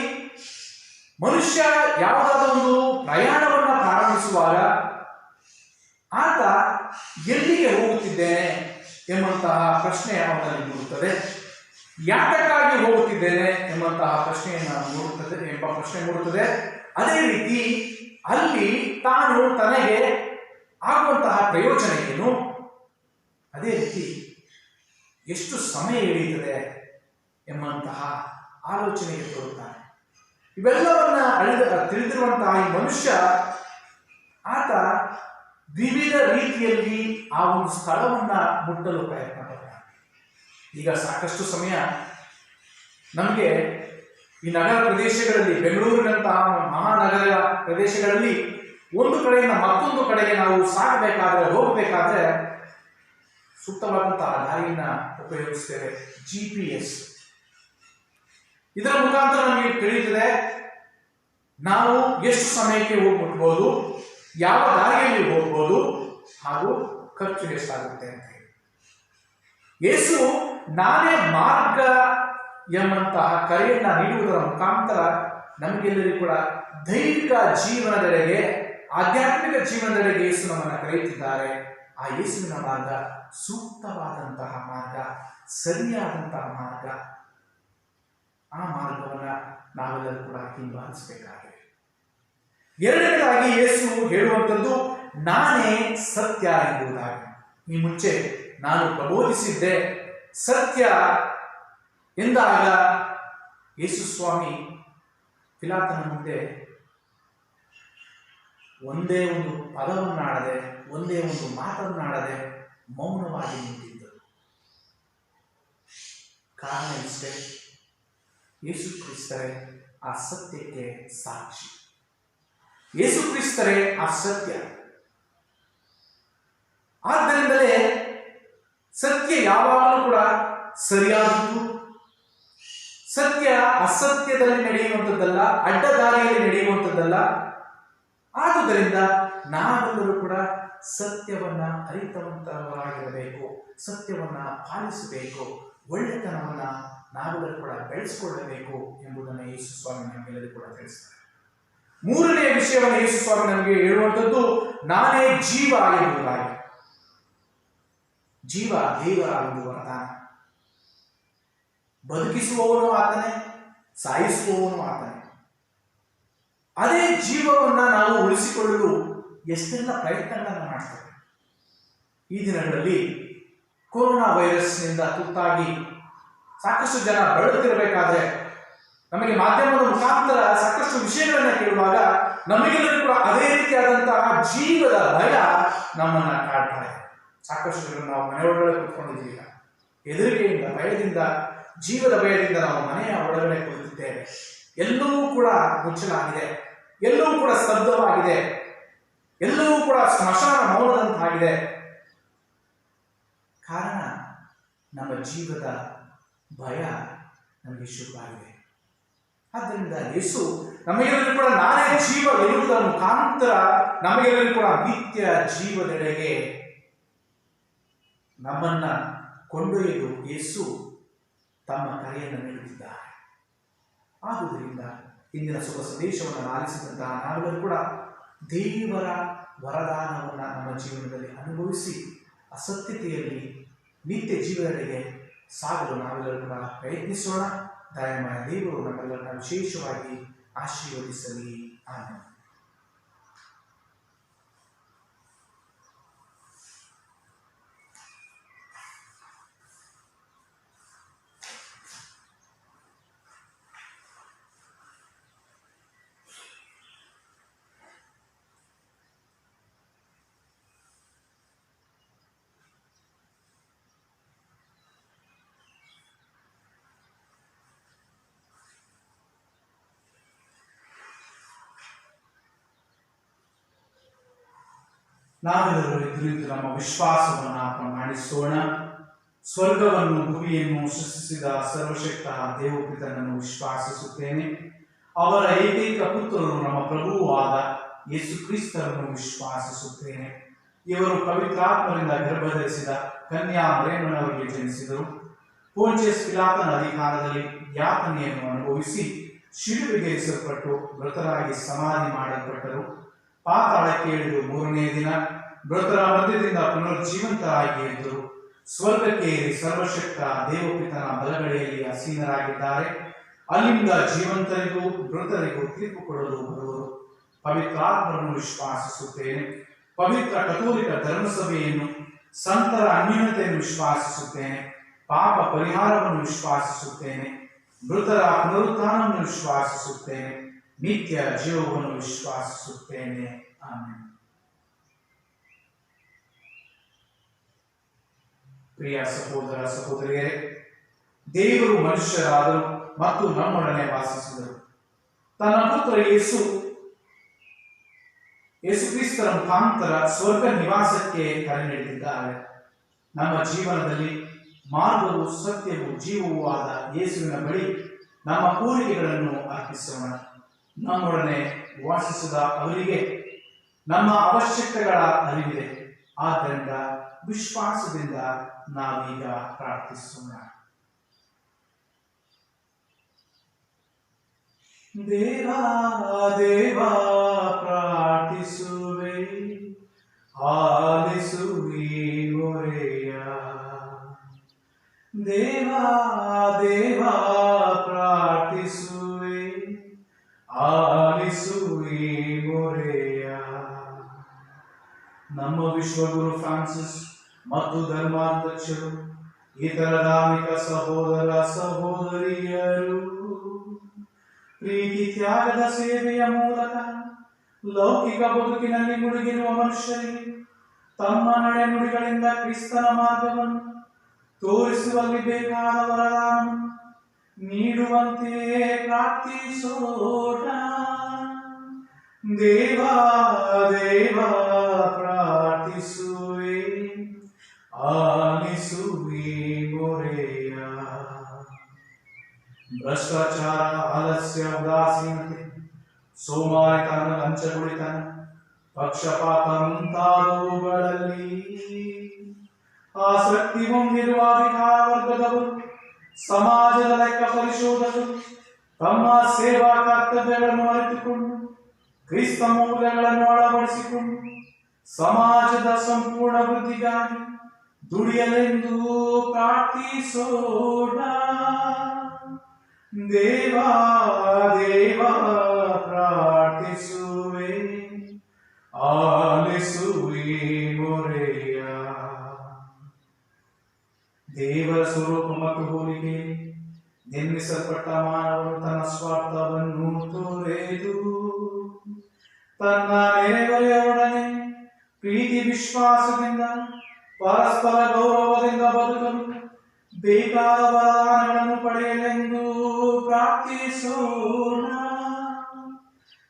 ಮನುಷ್ಯ ಯಾವುದಾದ್ರೂ ಒಂದು ಪ್ರಯಾಣವನ್ನು ಪ್ರಾರಂಭಿಸುವಾಗ ಆತ ಎಲ್ಲಿಗೆ ಹೋಗುತ್ತಿದ್ದೇನೆ ಎಂಬಂತಹ ಪ್ರಶ್ನೆ ಅವನಲ್ಲಿ ಮೂಡುತ್ತದೆ. ಯಾತಕ್ಕಾಗಿ ಹೋಗುತ್ತಿದ್ದೇನೆ ಎಂಬಂತಹ ಪ್ರಶ್ನೆ ಮೂಡುತ್ತದೆ. ಅದೇ ರೀತಿ ಅಲ್ಲಿ ತಾನು ತನಗೆ ಆಗುವಂತಹ ಪ್ರಯೋಜನ ಏನು, ಅದೇ ರೀತಿ ಎಷ್ಟು ಸಮಯ ಹಿಡಿಯುತ್ತದೆ ಎಂಬಂತಹ ಆಲೋಚನೆಗೆ ಕೊಡುತ್ತಾನೆ. ಇವೆಲ್ಲವನ್ನ ತಿಳಿದಿರುವಂತಹ ಈ ಮನುಷ್ಯ ಆತ ವಿವಿಧ ರೀತಿಯಲ್ಲಿ ಆ ಒಂದು ಸ್ಥಳವನ್ನ ಮುಟ್ಟಲು ಪ್ರಯತ್ನ ಪಡ್ತಾನೆ. ಈಗ ಸಾಕಷ್ಟು ಸಮಯ ನಮಗೆ ಈ ನಗರ ಪ್ರದೇಶಗಳಲ್ಲಿ, ಬೆಂಗಳೂರಿನಂತಹ ಮಹಾನಗರ ಪ್ರದೇಶಗಳಲ್ಲಿ ಒಂದು ಕಡೆಯಿಂದ ಮತ್ತೊಂದು ಕಡೆಗೆ ನಾವು ಹೋಗಬೇಕಾದ್ರೆ ಸೂಕ್ತವಾದಂತಹ ದಾರಿಯನ್ನ ಉಪಯೋಗಿಸ್ತೇವೆ. GPS. ಇದರ ಮುಖಾಂತರ ನಮಗೆ ತಿಳಿಯುತ್ತದೆ ನಾವು ಎಷ್ಟು ಸಮಯಕ್ಕೆ ಹೋಗಿ ಮುಟ್ಬೋದು, ಯಾವ ದಾರಿಯಲ್ಲಿ ಹೋಗ್ಬೋದು, ಹಾಗೂ ಖರ್ಚು ಎಷ್ಟಾಗುತ್ತೆ ಅಂತ ಹೇಳಿ. ಯೇಸು ನಾನೇ ಮಾರ್ಗ ಎಂಬಂತಹ ಕರೆಯನ್ನ ನೀಡುವುದರ ಮುಖಾಂತರ ನಮಗೆಲ್ಲರಿಗೂ ಕೂಡ ದೈವಿಕ ಜೀವನದೆಡೆಗೆ, ಆಧ್ಯಾತ್ಮಿಕ ಜೀವನದೆಡೆಗೆ ಯೇಸು ನಮ್ಮನ್ನು ಕರೆಯುತ್ತಿದ್ದಾರೆ. ಆ ಯೇಸುವಿನ ಮಾರ್ಗ ಸೂಕ್ತವಾದಂತಹ ಮಾರ್ಗ, ಸರಿಯಾದಂತಹ ಮಾರ್ಗ. ಆ ಮಾರ್ಗವನ್ನ ನಾವೆಲ್ಲರೂ ಕೂಡ ಹಿಂಬಾಲಿಸಬೇಕಾಗಿದೆ. ಎರಡನೇದಾಗಿ ಯೇಸು ಹೇಳುವಂಥದ್ದು ನಾನೇ ಸತ್ಯ ಎಂಬುದಾಗಿ. ಈ ಮುಂಚೆ ನಾನು ಪ್ರಬೋಧಿಸಿದ್ದೆ ಸತ್ಯ ಎಂದಾಗ ಯೇಸು ಸ್ವಾಮಿ ಪಿಲಾತನ ಮುಂದೆ ಒಂದೇ ಒಂದು ಪದವನ್ನಾಡದೆ, ಒಂದೇ ಒಂದು ಮಾತನ್ನಾಡದೆ ಮೌನವಾಗಿ ನಿಂತಿದ್ದರು. ಕಾರಣ ಇಷ್ಟೇ, ಯೇಸು ಕ್ರಿಸ್ತರೇ ಆ ಸತ್ಯಕ್ಕೆ ಸಾಕ್ಷಿ. ಯೇಸು ಕ್ರಿಸ್ತರೇ ಆ ಸತ್ಯ. ಆದ್ದರಿಂದಲೇ ಸತ್ಯ ಯಾವಾಗಲೂ ಕೂಡ ಸರಿಯಾದದ್ದು. ಸತ್ಯ ಅಸತ್ಯದಲ್ಲಿ ನಡೆಯುವಂಥದ್ದಲ್ಲ, ಅಡ್ಡದಾರಿಯಲ್ಲಿ ನಡೆಯುವಂಥದ್ದಲ್ಲ. ಆದುದರಿಂದ ನಾವೆಲ್ಲರೂ ಕೂಡ ಸತ್ಯವನ್ನ ಅರಿತವಂತರಾಗಿರಬೇಕು, ಸತ್ಯವನ್ನ ಪಾಲಿಸಬೇಕು, ಒಳ್ಳೆತನವನ್ನ ನಾವೆಲ್ಲರೂ ಕೂಡ ಬೆಳೆಸಿಕೊಳ್ಳಬೇಕು ಎಂಬುದನ್ನು ಯೇಸು ಸ್ವಾಮಿ ನಮಗೆಲ್ಲರೂ ಕೂಡ ತಿಳಿಸ್ತಾರೆ. ಮೂರನೆಯ ವಿಷಯವನ್ನು ಯೇಸು ಸ್ವಾಮಿ ನಮಗೆ ಹೇಳುವಂಥದ್ದು ನಾನೇ ಜೀವ ಎಂಬುದಾಗಿ. ಜೀವ ದೇವರ ಒಂದು ವರದಾನ. ಬದುಕಿಸುವವನು ಆತನೇ, ಸಾಯಿಸುವವನು ಆತನೇ. ಅದೇ ಜೀವವನ್ನ ನಾವು ಉಳಿಸಿಕೊಳ್ಳಲು ಎಷ್ಟೆಲ್ಲ ಪ್ರಯತ್ನಗಳನ್ನು ಮಾಡ್ತೇವೆ. ಈ ದಿನಗಳಲ್ಲಿ ಕೊರೋನಾ ವೈರಸ್ನಿಂದ ತುತ್ತಾಗಿ ಸಾಕಷ್ಟು ಜನ ಬಳಲುತ್ತಿರಬೇಕಾದ್ರೆ ನಮಗೆ ಮಾಧ್ಯಮದ ಮುಖಾಂತರ ಸಾಕಷ್ಟು ವಿಷಯಗಳನ್ನ ಕೇಳುವಾಗ ನಮಗೆಲ್ಲರೂ ಕೂಡ ಅದೇ ರೀತಿಯಾದಂತಹ ಜೀವದ ಭಯ ನಮ್ಮನ್ನ ಕಾಡ್ತಾ ಇದೆ. ಸಾಕಷ್ಟು ನಾವು ಮನೆಯೊಳಗಡೆ ಕೂತ್ಕೊಂಡಿದ್ದೀವಿ, ಹೆದರಿಕೆಯಿಂದ, ಭಯದಿಂದ, ಜೀವದ ಭಯದಿಂದ ನಾವು ಮನೆಯ ಒಳಗಡೆ ಕುಳಿತಿದ್ದೇವೆ. ಎಲ್ಲವೂ ಕೂಡ ಮುಚ್ಚಲಾಗಿದೆ, ಎಲ್ಲವೂ ಕೂಡ ಸ್ತಬ್ಧವಾಗಿದೆ, ಎಲ್ಲವೂ ಕೂಡ ಸ್ಮಶಾನ ಮೌನದಂತಾಗಿದೆ. ಕಾರಣ ನಮ್ಮ ಜೀವದ ಭಯ ನಮಗೆ ಶುರುವಾಗಿದೆ. ಆದ್ದರಿಂದ ಯೇಸು ನಮಗೆಲ್ಲರೂ ಕೂಡ ನಾನೇ ಜೀವ ಎನ್ನುವುದರ ಮುಖಾಂತರ ನಮಗೆಲ್ಲರೂ ಕೂಡ ನಿತ್ಯ ಜೀವದೆಡೆಗೆ ನಮ್ಮನ್ನ ಕೊಂಡೊಯ್ಯಲು ಯೇಸು ತಮ್ಮ ಕರೆಯನ್ನು ನೀಡುತ್ತಿದ್ದಾರೆ. ಆದುದರಿಂದ ಇಂದಿನ ಶುಭ ಸಂದೇಶವನ್ನು ಆಲಿಸಿದಂತಹ ನಾವೆಲ್ಲರೂ ಕೂಡ ದೇವರ ವರದಾನವನ್ನು ನಮ್ಮ ಜೀವನದಲ್ಲಿ ಅನುಭವಿಸಿ ಅಸತ್ಯತೆಯಲ್ಲಿ ನಿತ್ಯ ಜೀವನದೆಡೆಗೆ ಸಾಗಲು ನಾವೆಲ್ಲರೂ ಕೂಡ ಪ್ರಯತ್ನಿಸೋಣ. ದಯಮಾಡಿ ದೇವರು ನಮ್ಮೆಲ್ಲರನ್ನ ವಿಶೇಷವಾಗಿ ಆಶೀರ್ವದಿಸಲಿ. ಆಮೆನ್. ನಾವೆಲ್ಲರೂ ಎದುರಿದ್ದು ನಮ್ಮ ವಿಶ್ವಾಸವನ್ನು ಪ್ರಮಾಣಿಸೋಣ. ಸ್ವರ್ಗವನ್ನು ಭೂಮಿಯನ್ನು ಸೃಷ್ಟಿಸಿದ ಸರ್ವಶಕ್ತ ದೇವಪಿತನನ್ನು ವಿಶ್ವಾಸಿಸುತ್ತೇನೆ. ಅವರ ಏಕೈಕ ಪುತ್ರರು ನಮ್ಮ ಪ್ರಭುವಾದ ಯೇಸು ಕ್ರಿಸ್ತರನ್ನು ವಿಶ್ವಾಸಿಸುತ್ತೇನೆ. ಇವರು ಪವಿತ್ರಾತ್ಮರಿಂದ ಗರ್ಭಧರಿಸಿದ ಕನ್ಯಾ ಮರಿಯಮ್ಮನವರಿಗೆ ಜನಿಸಿದರು. ಪೋಂಚಿಯಸ್ ಪಿಲಾತನ ಅಧಿಕಾರದಲ್ಲಿ ಯಾತನೆಯನ್ನು ಅನುಭವಿಸಿ ಶಿಲುಬೆಗೇರಿಸಲ್ಪಟ್ಟು ಮೃತರಾಗಿ ಸಮಾಧಿ ಮಾಡಲ್ಪಟ್ಟರು. ಪಾತಾಳಕ್ಕೆ ಇಳಿದು ಮೂರನೇ ದಿನ ಮೃತರ ಮಧ್ಯದಿಂದ ಪುನರ್ಜೀವಂತರಾಗಿ ಎದ್ದರು. ಸ್ವರ್ಗಕ್ಕೆ ಏರಿ ಸರ್ವಶಕ್ತ ದೇವಪಿತನ ಬಲಗಡೆಯಲ್ಲಿ ಆಸೀನರಾಗಿದ್ದಾರೆ. ಅಲ್ಲಿಂದ ಜೀವಂತರಿಗೂ ಮೃತರಿಗೂ ತೀರ್ಪು ಕೊಡಲು ಬರುವರು. ಪವಿತ್ರಾತ್ಮರನ್ನು ವಿಶ್ವಾಸಿಸುತ್ತೇನೆ. ಪವಿತ್ರ ಕಥೋಲಿಕ ಧರ್ಮಸಭೆಯನ್ನು, ಸಂತರ ಅನ್ಯೋನ್ಯತೆಯನ್ನು ವಿಶ್ವಾಸಿಸುತ್ತೇನೆ. ಪಾಪ ಪರಿಹಾರವನ್ನು ವಿಶ್ವಾಸಿಸುತ್ತೇನೆ. ಮೃತರ ಪುನರುತ್ಥಾನವನ್ನು ವಿಶ್ವಾಸಿಸುತ್ತೇನೆ. ನಿತ್ಯ ಜೀವವನ್ನು ವಿಶ್ವಾಸಿಸುತ್ತೇನೆ. ಆಮೆನ್. ಪ್ರಿಯ ಸಹೋದರ ಸಹೋದರಿಯರೇ, ದೇವರು ಮನುಷ್ಯರಾದರು ಮತ್ತು ನಮ್ಮೊಡನೆ ವಾಸಿಸಿದರು. ತನ್ನ ಪುತ್ರ ಯೇಸು ಕ್ರಿಸ್ತರ ಮುಖಾಂತರ ಸ್ವರ್ಗ ನಿವಾಸಕ್ಕೆ ಕರೆ ನೀಡಿದ್ದಾರೆ. ನಮ್ಮ ಜೀವನದಲ್ಲಿ ಮಾರ್ಗವು, ಸತ್ಯವು, ಜೀವವೂ ಆದ ಯೇಸುವಿನ ಬಳಿ ನಮ್ಮ ಕೋರಿಕೆಗಳನ್ನು ಅರ್ಪಿಸೋಣ. ನಮ್ಮೊಡನೆ ವಾಸಿಸಿದ ಅವರಿಗೆ ನಮ್ಮ ಅವಶ್ಯಕತೆಗಳ ಅರಿವಿದೆ. ಆದ್ದರಿಂದ ವಿಶ್ವಾಸದಿಂದ ನಾವೀಗ ಪ್ರಾರ್ಥಿಸೋಣ. ದೇವಾ ದೇವಾ ಪ್ರಾರ್ಥಿಸುವೆ, ಆಲಿಸುವಿ ಮೊರೆಯ. ದೇವಾ ದೇವಾ ಪ್ರಾರ್ಥಿಸುವೆ, ಆಲಿಸುವಿ ಮೊರೆಯ. ನಮ್ಮ ವಿಶ್ವಗುರು ಫ್ರಾನ್ಸಿಸ್ ಮತ್ತು ಧರ್ಮಾಧ್ಯಕ್ಷರು, ಇತರ ಧಾರ್ಮಿಕ ಸಹೋದರ ಸಹೋದರಿಯರು ಪ್ರೀತಿ ತ್ಯಾಗದ ಸೇವೆಯ ಮೂಲಕ ಲೌಕಿಕ ಬದುಕಿನಲ್ಲಿ ಮುಳುಗಿರುವ ಮನುಷ್ಯರಿಗೆ ತಮ್ಮ ನಡೆನುಡಿಗಳಿಂದ ಕ್ರಿಸ್ತನ ಮಾರ್ಗವನ್ನು ತೋರಿಸುವಲ್ಲಿ ಬೇಕಾದ ವರದಾನವನ್ನು ನೀಡುವಂತೆಯೇ ಪ್ರಾರ್ಥಿಸೋಣ. ದೇವಾ ದೇವಾ ಪ್ರಾರ್ಥಿಸುವೆ, ಆಲಿಸುವಿ ಮೊರೆಯ. ಭ್ರಷ್ಟಾಚಾರ, ಆಲಸ್ಯ, ಉದಾಸೀನತೆ, ಸೋಮಾರಿತನ, ಲಂಚಗುಳಿತನ, ಪಕ್ಷಪಾತ ಮುಂತಾದವುಗಳಲ್ಲಿ ಆಸಕ್ತಿ ಹೊಂದಿರುವ ಅಧಿಕಾರ ವರ್ಗದವರು, ಸಮಾಜದ ಲೆಕ್ಕ ಪರಿಶೋಧಕರು ತಮ್ಮ ಸೇವಾ ಕರ್ತವ್ಯಗಳನ್ನು ಅರಿತುಕೊಂಡು ಕ್ರಿಸ್ತ ಮೌಲ್ಯಗಳನ್ನು ಅಳವಡಿಸಿಕೊಂಡು ಸಮಾಜದ ಸಂಪೂರ್ಣ ವೃದ್ಧಿಗಾಗಿ ದುಡಿಯಲೆಂದು ಪ್ರಾರ್ಥಿಸೋಣ. ದೇವಾ ದೇವಾ ಪ್ರಾರ್ಥಿಸುವೆ, ಆಲಿಸುವಿ ಮೊರೆಯ. ದೇವರ ಸ್ವರೂಪ ಮತ್ತು ಹೋಲಿಕೆ ನಿರ್ಮಿಸಲ್ಪಟ್ಟ ಮಾನವನು ತನ್ನ ತನ್ನ ನೆರೆಹೊರೆಯವರೊಡನೆ ಪ್ರೀತಿ ವಿಶ್ವಾಸದಿಂದ ಪರಸ್ಪರ ಗೌರವದಿಂದ ಬದುಕಲು ಬೇಕಾದ ವರದಾನಗಳನ್ನು ಪಡೆಯಲೆಂದು ಪ್ರಾರ್ಥಿಸೋಣ.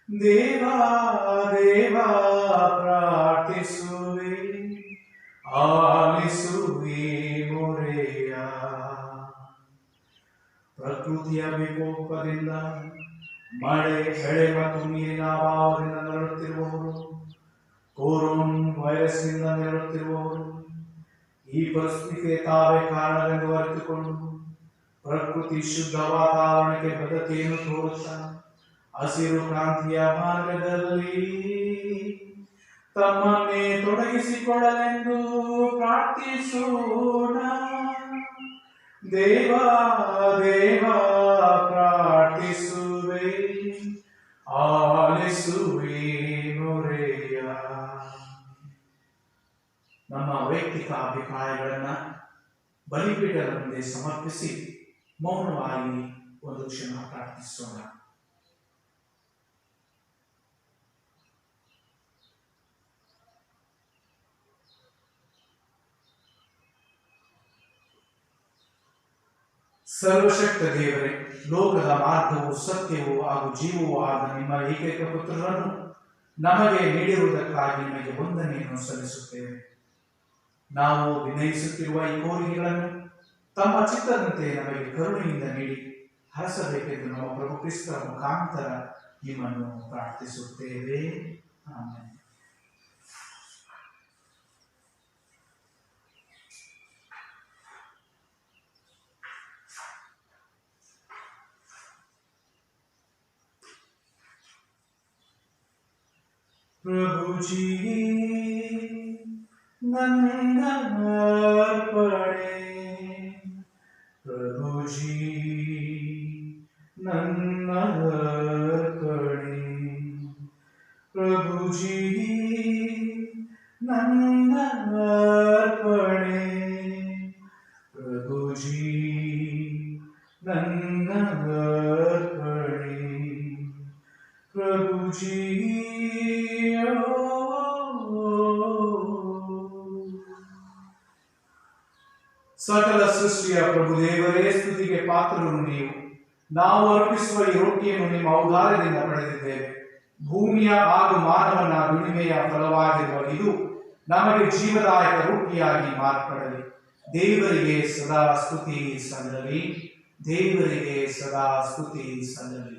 ದೇವಾ ದೇವಾ ಪ್ರಾರ್ಥಿಸುವೆ, ಆಲಿಸುವೆ ಮೊರೆಯ. ಪ್ರಕೃತಿಯ ವಿಕೋಪದಿಂದ, ಮಳೆ, ಬೆಳೆ ಮತ್ತು ನೀರಿನ ಅಭಾವದಿಂದ ನರಳುತ್ತಿರುವವರು, ಕೊರೋನಾ ವೈರಸ್ನಿಂದ ನರಳುತ್ತಿರುವವರು, ಈ ಪರಿಸ್ಥಿತಿಗೆ ತಾವೇ ಕಾರಣವೆಂದು ಅರಿತುಕೊಂಡು ಪ್ರಕೃತಿ ಶುದ್ಧ ವಾತಾವರಣಕ್ಕೆ ಬದ್ಧತೆಯನ್ನು ತೋರುತ್ತಾ ಹಸಿರು ಕ್ರಾಂತಿಯ ಮಾರ್ಗದಲ್ಲಿ ತಮ್ಮನ್ನೇ ತೊಡಗಿಸಿಕೊಳ್ಳಲೆಂದು ಪ್ರಾರ್ಥಿಸೋಣ. ದೇವಾ ದೇವಾ ಪ್ರಾರ್ಥಿಸುವೆ, ಆಲಿಸುವೆ ಮೊರೆಯ. ನಮ್ಮ ವೈಯಕ್ತಿಕ ಅಭಿಪ್ರಾಯಗಳನ್ನು ಬಲಿಪೀಠದ ಮುಂದೆ ಸಮರ್ಪಿಸಿ ಮೌನವಾಗಿ ಒಂದು ಕ್ಷಣ ಪ್ರಾರ್ಥಿಸೋಣ. ಸರ್ವಶಕ್ತ ದೇವರೇ, ಲೋಕದ ಮಾರ್ಗವು, ಸತ್ಯವೂ ಹಾಗೂ ಜೀವವೂ ಆದ ನಿಮ್ಮ ಏಕೈಕ ಪುತ್ರರನ್ನು ನಮಗೆ ನೀಡಿರುವುದಕ್ಕಾಗಿ ನಿಮಗೆ ವಂದನೆಯನ್ನು ಸಲ್ಲಿಸುತ್ತೇವೆ. ನಾವು ವಿನಯಿಸುತ್ತಿರುವ ಈ ಕೋರಿಕೆಗಳನ್ನು ತಮ್ಮ ಚಿತ್ತದಂತೆ ನಮಗೆ ಕರುಣೆಯಿಂದ ನೀಡಿ ಹರಸಬೇಕೆಂದು ನಮ್ಮ ಪ್ರಭು ಕ್ರಿಸ್ತರ ಮುಖಾಂತರ ನಿಮ್ಮನ್ನು ಪ್ರಾರ್ಥಿಸುತ್ತೇವೆ. ಆಮೆನ್. ಪ್ರಭುಜಿ ನನ್ನ ಅರ್ಪಣೆ, ಪ್ರಭುಜಿ ನನ್ನ ಅರ್ಪಣೆ, ಪ್ರಭುಜಿ ನನ್ನ ಅರ್ಪಣೆ, ಪ್ರಭುಜಿ ನನ್ನ ಅರ್ಪಣೆ, ಪ್ರಭುಜಿ. ಸಕಲ ಸೃಷ್ಟಿಯ ಪ್ರಭು ದೇವರೇ, ಸ್ತುತಿಗೆ ಪಾತ್ರರು ನೀವು. ನಾವು ಅರ್ಪಿಸುವ ಈ ರೊಟ್ಟಿಯನ್ನು ನಿಮ್ಮ ಔದಾರ್ಯದಿಂದ ಪಡೆದಿದ್ದೇವೆ. ಭೂಮಿಯ ಹಾಗೂ ಮಾನವನ ದುಡಿಮೆಯ ಫಲವಾಗಿರುವ ಇದು ನಮಗೆ ಜೀವದಾಯಕ ರೊಟ್ಟಿಯಾಗಿ ಮಾರ್ಪಡಲಿ. ದೇವರಿಗೆ ಸದಾ ಸ್ತುತಿ ಸಲ್ಲಲಿ, ದೇವರಿಗೆ ಸದಾ ಸ್ತುತಿ ಸಲ್ಲಲಿ.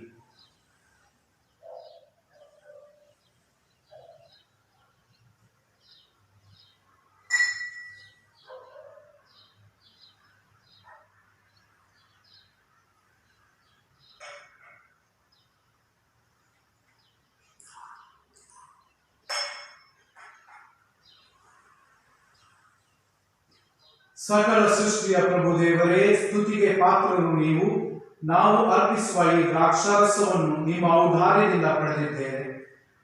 ಸಕಲ ಸೃಷ್ಟಿಯ ಪ್ರಭು ದೇವರೇ, ಸ್ತುತಿಗೆ ಪಾತ್ರರು ನೀವು. ನಾವು ಅರ್ಪಿಸುವ ಈ ದ್ರಾಕ್ಷಾರಸವನ್ನು ನಿಮ್ಮ ಔದಾರ್ಯದಿಂದ ಪಡೆದಿದ್ದೇವೆ.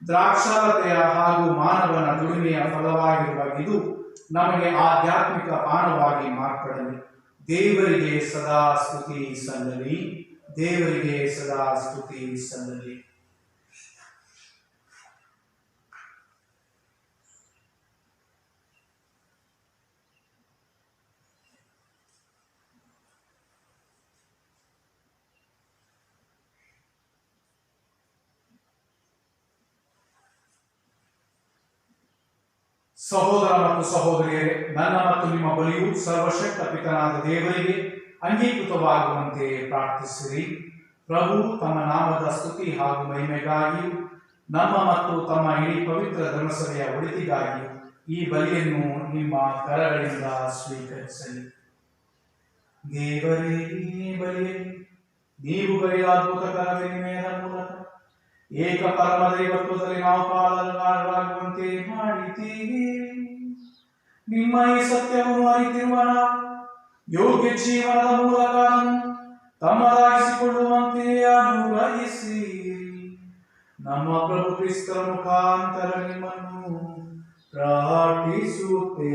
ದ್ರಾಕ್ಷಾಲತೆಯ ಹಾಗೂ ಮಾನವನ ದುಡಿಮೆಯ ಫಲವಾಗಿರುವ ಇದು ನಮಗೆ ಆಧ್ಯಾತ್ಮಿಕ ಪಾನವಾಗಿ ಮಾರ್ಪಡಲಿ. ದೇವರಿಗೆ ಸದಾ ಸ್ತುತಿ ಸಲ್ಲಲಿ, ದೇವರಿಗೆ ಸದಾ ಸ್ತುತಿ ಸಲ್ಲಲಿ. ಸಹೋದರ ಮತ್ತು ಸಹೋದರಿಯರೇ, ನನ್ನ ಮತ್ತು ನಿಮ್ಮ ಬಲಿಯು ಸರ್ವಶಕ್ತ ಪಿತನಾದ ದೇವರಿಗೆ ಅಂಗೀಕೃತವಾಗುವಂತೆ ಪ್ರಾರ್ಥಿಸಿರಿ. ಪ್ರಭು ತಮ್ಮ ನಾಮದ ಸ್ತುತಿ ಹಾಗೂ ಮಹಿಮೆಗಾಗಿಯೂ ನಮ್ಮ ಮತ್ತು ತಮ್ಮ ಇಡೀ ಪವಿತ್ರ ಧರ್ಮಸಭೆಯ ಒಳಿತಿಗಾಗಿಯೂ ಈ ಬಲಿಯನ್ನು ನಿಮ್ಮ ಕರಗಳಿಂದ ಸ್ವೀಕರಿಸಲಿ. ದೇವರೇ, ಬಲಿಯಲ್ಲಿ ನೀವು ಬರೆದ ಅದ್ಭುತಕರ ವಿನಿಮಯದ ಮೂಲಕ ಏಕ ಪರಮ ದೈವತ್ವದಲ್ಲಿ ನಾವು ಪಾಲುಗಾರರಾಗುವಂತೆ ಮಾಡಿದ್ದೀವಿ. ನಿಮ್ಮ ಈ ಸತ್ಯವನ್ನು ಅರಿತಿರುವ ನಾವು ಯೋಗ್ಯ ಜೀವನದ ಮೂಲಕ ತಮ್ಮದಾಗಿಸಿಕೊಳ್ಳುವಂತೆ ಅನುಗ್ರಹಿಸಿ. ನಮ್ಮ ಪ್ರಭು ಕ್ರಿಸ್ತರ ಮುಖಾಂತರ ನಿಮ್ಮನ್ನು ಪ್ರಾರ್ಥಿಸುತ್ತೇವೆ.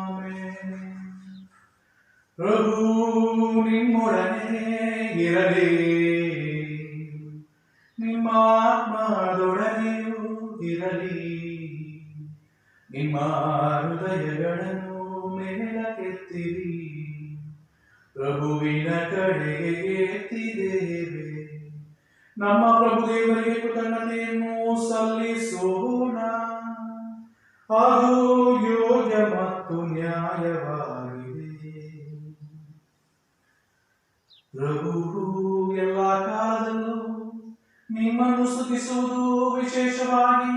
ಆಮೆನ್. ಪ್ರಭು ನಿಮ್ಮೊಡನೆ ಇರಲಿ, ನಿಮ್ಮ ಆತ್ಮದೊಡನೆಯೂ ಇರಲಿ. ನಿಮ್ಮ ಹೃದಯಗಳನ್ನು ಮೇಲಕ್ಕೆತ್ತಿರಿ, ಪ್ರಭುವಿನ ಕಡೆಗೆ ಎತ್ತಿದ್ದೇವೆ. ನಮ್ಮ ಪ್ರಭು ದೇವರಿಗೆ ಕೃತಜ್ಞತೆಯನ್ನು ಸಲ್ಲಿಸೋಣ, ಅದು ಯೋಗ್ಯ ಮತ್ತು ನ್ಯಾಯವಾಗಿದೆ. ಪ್ರಭು ಎಲ್ಲ ಕಾಲದಲ್ಲೂ ನಿಮ್ಮನ್ನು ಸ್ತುತಿಸುವುದು, ವಿಶೇಷವಾಗಿ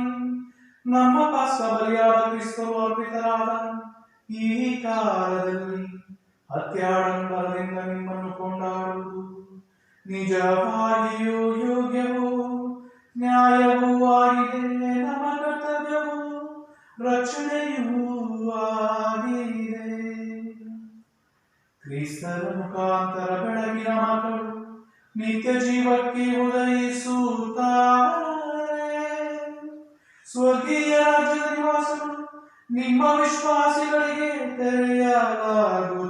ನಮ್ಮ ಪಾಸ್ಕ ಬಲಿಯಾದ ಕ್ರಿಸ್ತರು ಅರ್ಪಿತರಾದ ಈ ಕಾಲದಲ್ಲಿ ಅತ್ಯಾಡಂಬರದಿಂದ ನಿಮ್ಮನ್ನು ಕೊಂಡಾಡುವುದು ನಿಜವಾಗಿಯೂ ಯೋಗ್ಯವೂ ನ್ಯಾಯವೂ ಆಗಿದೆ. ನಮ್ಮ ಕರ್ತವ್ಯವೂ ರಕ್ಷಣೆಯೂ ಆಗಿದೆ. ಕ್ರಿಸ್ತರ ಮುಖಾಂತರ ಬೆಳಗಿನ ಮಕ್ಕಳು ನಿತ್ಯ ಜೀವಕ್ಕೆ ಉದಯಿಸುತ್ತಾರೆ. ಸ್ವರ್ಗೀಯ ರಾಜ್ಯದ ನಿವಾಸಗಳು ನಿಮ್ಮ ವಿಶ್ವಾಸಿಗಳಿಗೆ ತೆರೆಯಲಾಗುತ್ತವೆ,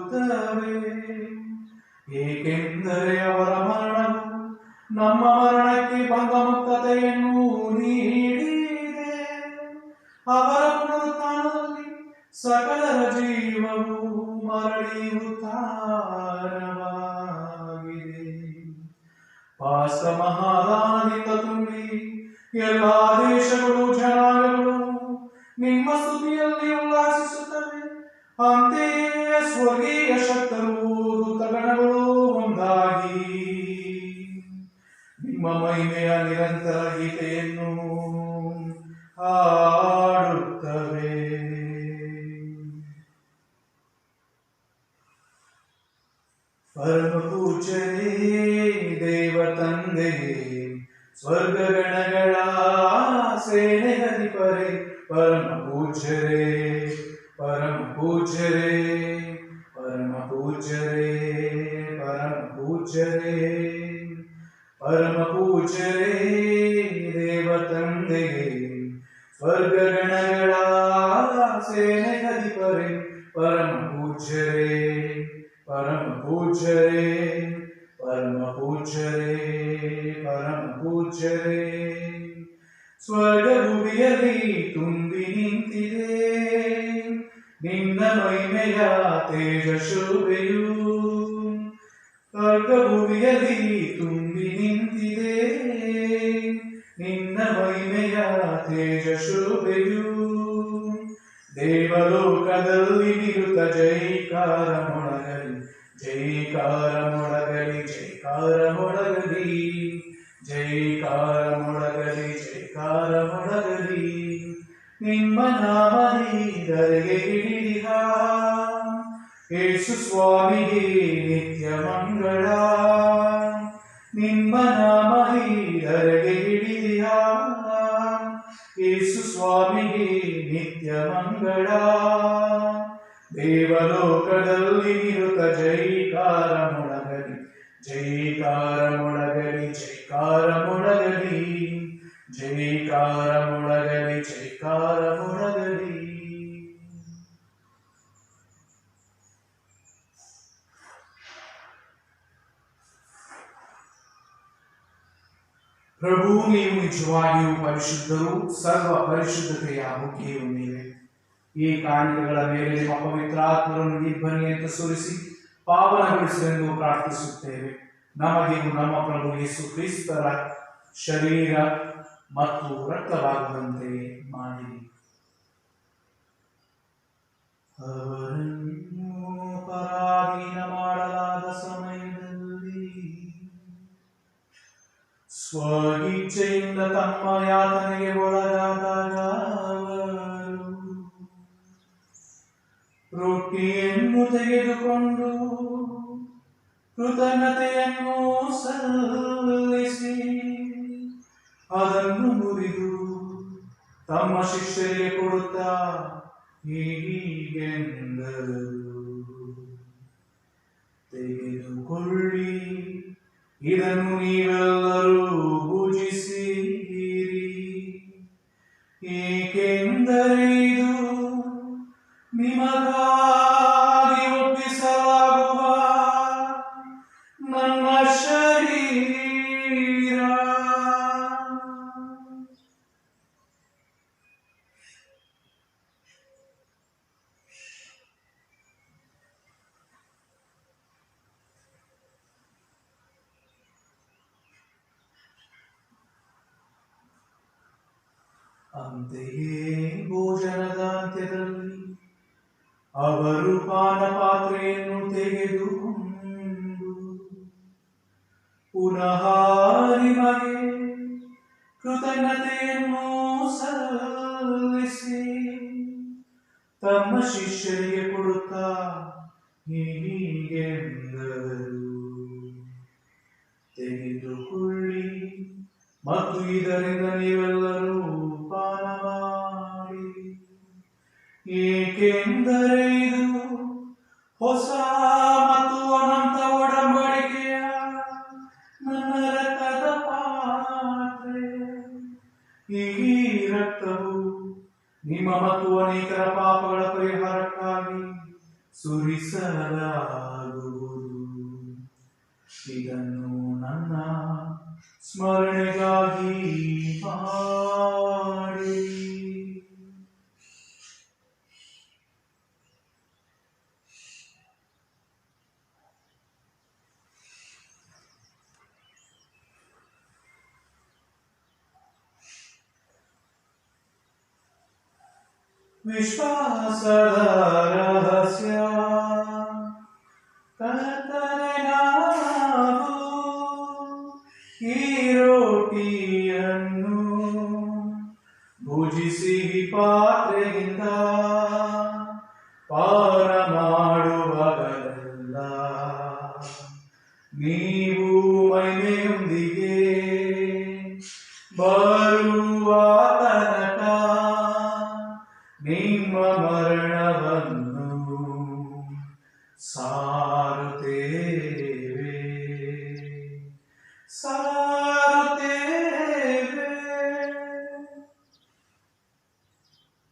ಏಕೆಂದರೆ ಅವರ ಮರಣವು ನಮ್ಮ ಮರಣಕ್ಕೆ ಭಂಗಮುಕ್ತತೆಯನ್ನು ನೀಡಿದೆ. ಅವರ ಪುನರುತ್ಥಾನದಲ್ಲಿ ಸಕಲರ ಜೀವವು ಮರಳಿ ಉತ್ಥಾನವಾಗಿದೆ. ಪಾಸ್ಕ ಮಹಾದಾನದಿಂದ ತುಂಬಿ ಎಲ್ಲಾ ದೇಶಗಳು ಜನಾಂಗಗಳು ನಿಮ್ಮ ಸ್ತುತಿಯಲ್ಲಿ ಉಲ್ಲಾಸಿಸುತ್ತವೆ. ಅಂತೆಯೇ ಸ್ವರ್ಗೀಯ ಶಕ್ತರು ದೂತಗಣಗಳು ಒಂದಾಗಿ ನಿಮ್ಮ ಮಹಿಮೆಯ ನಿರಂತರ ಗೀತೆಯನ್ನು ಹಾಡುತ್ತವೆ. ಪರಮ ಪೂಜ್ಯರೇ, ದೇವ ತಂದೆಯೇ, ಸ್ವರ್ಗಗಣಗಳ ಸೇನೆಗಧಿಪರೇ, ಪರಮ ಪೂಜ್ಯರೇ, ಪರಮ ಪೂಜ್ಯರೇ, ಪರಮ ಪೂಜ್ಯರೇ, ಪರಮ ಪೂಜ್ಯರೇ, ಪರಮ ಪೂಜ್ಯರೇ, ದೇವ ತಂದೆಯೇ, ಸ್ವರ್ಗಗಣಗಳ ಸೇನೆಗಧಿಪರೇ, ಪರಮ ಪೂಜ್ಯರೇ, ಪರಮ ಪೂಜ್ಯರೇ, ಪರಮ ಪೂಜ್ಯರೇ, ಪರಮ ಪೂಜ್ಯರೇ. ಸ್ವರ್ಗ ಭೂಮಿಯಲ್ಲಿ ತುಂಬಿ ನಿಂತಿದೆ ನಿನ್ನ ಮಹಿಮೆಯ ತೇಜಶೋಭೆಯು. ಸ್ವರ್ಗ ಭೂಮಿಯಲ್ಲಿ ತುಂಬಿ ನಿಂತಿದೆ ನಿನ್ನ ಮಹಿಮೆಯ ತೇಜಶೋಭೆಯು. ದೇವಲೋಕದಲ್ಲಿ ನಿರುತ ಜೈಕಾರ ಮೊಳಗಲಿ, ಜೈಕಾರ ಮೊಳಗಲಿ, ಜೈಕಾರ ಮೊಳಗಲಿ, ಜೈಕಾರ ಮೊಳಗಲಿ, ಜೈಕಾರ ಮೊಳಗಲಿ. ನಿಮ್ಮ ನಾಮದಿ ಧರೆಗೆ ಇಳಿದಿಹ ಯೇಸು ಸ್ವಾಮಿಗೆ ನಿತ್ಯ ಮಂಗಳ. ನಿಮ್ಮ ನಾಮದಿ ಧರೆಗೆ ಇಳಿದಿಹ ಯೇಸು ಸ್ವಾಮಿಗೆ ನಿತ್ಯ ಮಂಗಳ. ದೇವಲೋಕದಲ್ಲಿ ನಿರುತ ಜೈಕಾರ ಮೊಳಗಲಿ, ಜೈಕಾರ ಮೊಳಗಲಿ, ಜೈಕಾರ ಮೊಳಗಲಿ, ಜೈಕಾರ ಮೊಳಗಲಿ, ಜೈಕಾರ ಮೊಳಗಲಿ. ಪ್ರಭು, ನೀವು ನಿಜವಾಗಿಯೂ ಪರಿಶುದ್ಧರು, ಸರ್ವ ಪರಿಶುದ್ಧತೆಯ ಮುಖ್ಯೆಯೂ ನೀವೇ. ಈ ಕಾಣಿಕೆಗಳ ಮೇಲೆ ನಿಮ್ಮ ಪವಿತ್ರಾತ್ಮರನ್ನು ನಿರ್ಭನಿಯಂತೆ ಸುರಿಸಿ ಪಾವನಗೊಳಿಸಲೆಂದು ಪ್ರಾರ್ಥಿಸುತ್ತೇವೆ. ನಮಗೆ ನಮ್ಮ ಪ್ರಭು ಯೇಸು ಕ್ರಿಸ್ತರ ಶರೀರ ಮತ್ತು ರಕ್ತವಾಗುವಂತೆ ಮಾಡಿರಿ. ಅವರನ್ನು ಪರಾಧೀನ ಮಾಡಲಾದ ಸಮಯದಲ್ಲಿ ಸ್ವಇಚ್ಛೆಯಿಂದ ತಮ್ಮ ಯಾತನೆಗೆ ಒಳಗಾದಾಗ ಅವರು ರೊಟ್ಟಿಯನ್ನು ತೆಗೆದುಕೊಂಡು ಕೃತಜ್ಞತೆಯನ್ನು ಸಲ್ಲಿಸಿ ಅದನ್ನು ಮುರಿದು ತಮ್ಮ ಶಿಷ್ಯರಿಗೆ ಕೊಡುತ್ತಾ ಹೀಗೆಂದರು, ತೆಗೆದುಕೊಳ್ಳಿ, ಇದನ್ನು ನೀವೆಲ್ಲರೂ ಭುಜಿಸಿರಿ, ಏಕೆಂದರೆ ಇದು ನಿಮಗಾಗಿ ಒಪ್ಪಿಸಲಾಗುವ ನನ್ನ ಶರೀರ. ಅಂತೆಯೇ ಭೋಜನದ ಅಂತ್ಯದಲ್ಲಿ ಅವರು ಪಾನಪಾತ್ರೆಯನ್ನು ತೆಗೆದುಕೊಂಡು ಪುನಃ ನಿಮಗೆ ಕೃತಜ್ಞತೆಯನ್ನು ಸಲ್ಲಿಸಿ ತಮ್ಮ ಶಿಷ್ಯರಿಗೆ ಕೊಡುತ್ತಾ ಹೀಗೆಂದರು, ತೆಗೆದುಕೊಳ್ಳಿ ಮತ್ತು ಇದರಿಂದ ನೀವೆಲ್ಲರೂ ಪಾನ ಮಾಡಿ, ಏಕೆಂದರೆ ಇದು ಹೊಸ ಮತ್ತು ಅನಂತ ಒಡಂಬಡಿಕೆಯ ನನ್ನ ರಕ್ತದ ಪಾತ್ರೆ. ಈ ರಕ್ತವು ನಿಮ್ಮ ಮತ್ತು ಅನೇಕರ ಪಾಪಗಳ ಪರಿಹಾರಕ್ಕಾಗಿ ಸುರಿಸಲಾಗುವುದು. ಇದನ್ನು ನನ್ನ ಸ್ಮರಣೆಗಾಗಿ ಮಾಡಿ. ವಿಶ್ವಾಸದ ರಹಸ್ಯ, ಕರ್ತನೇ ನಾವು ಈ ರೋಟಿಯನ್ನು ಭುಜಿಸಿ ಪಾತ್ರೆಯಿಂದ ಪಾನ ಮಾಡುವಾಗಲೆಲ್ಲ ನೀವು ಮಹಿಮೆಯೊಂದಿಗೆ ಬರುವ ತನಕ ನಿಮ್ಮ ಮರಣವನ್ನು ಸಾರುತ್ತೇವೆ.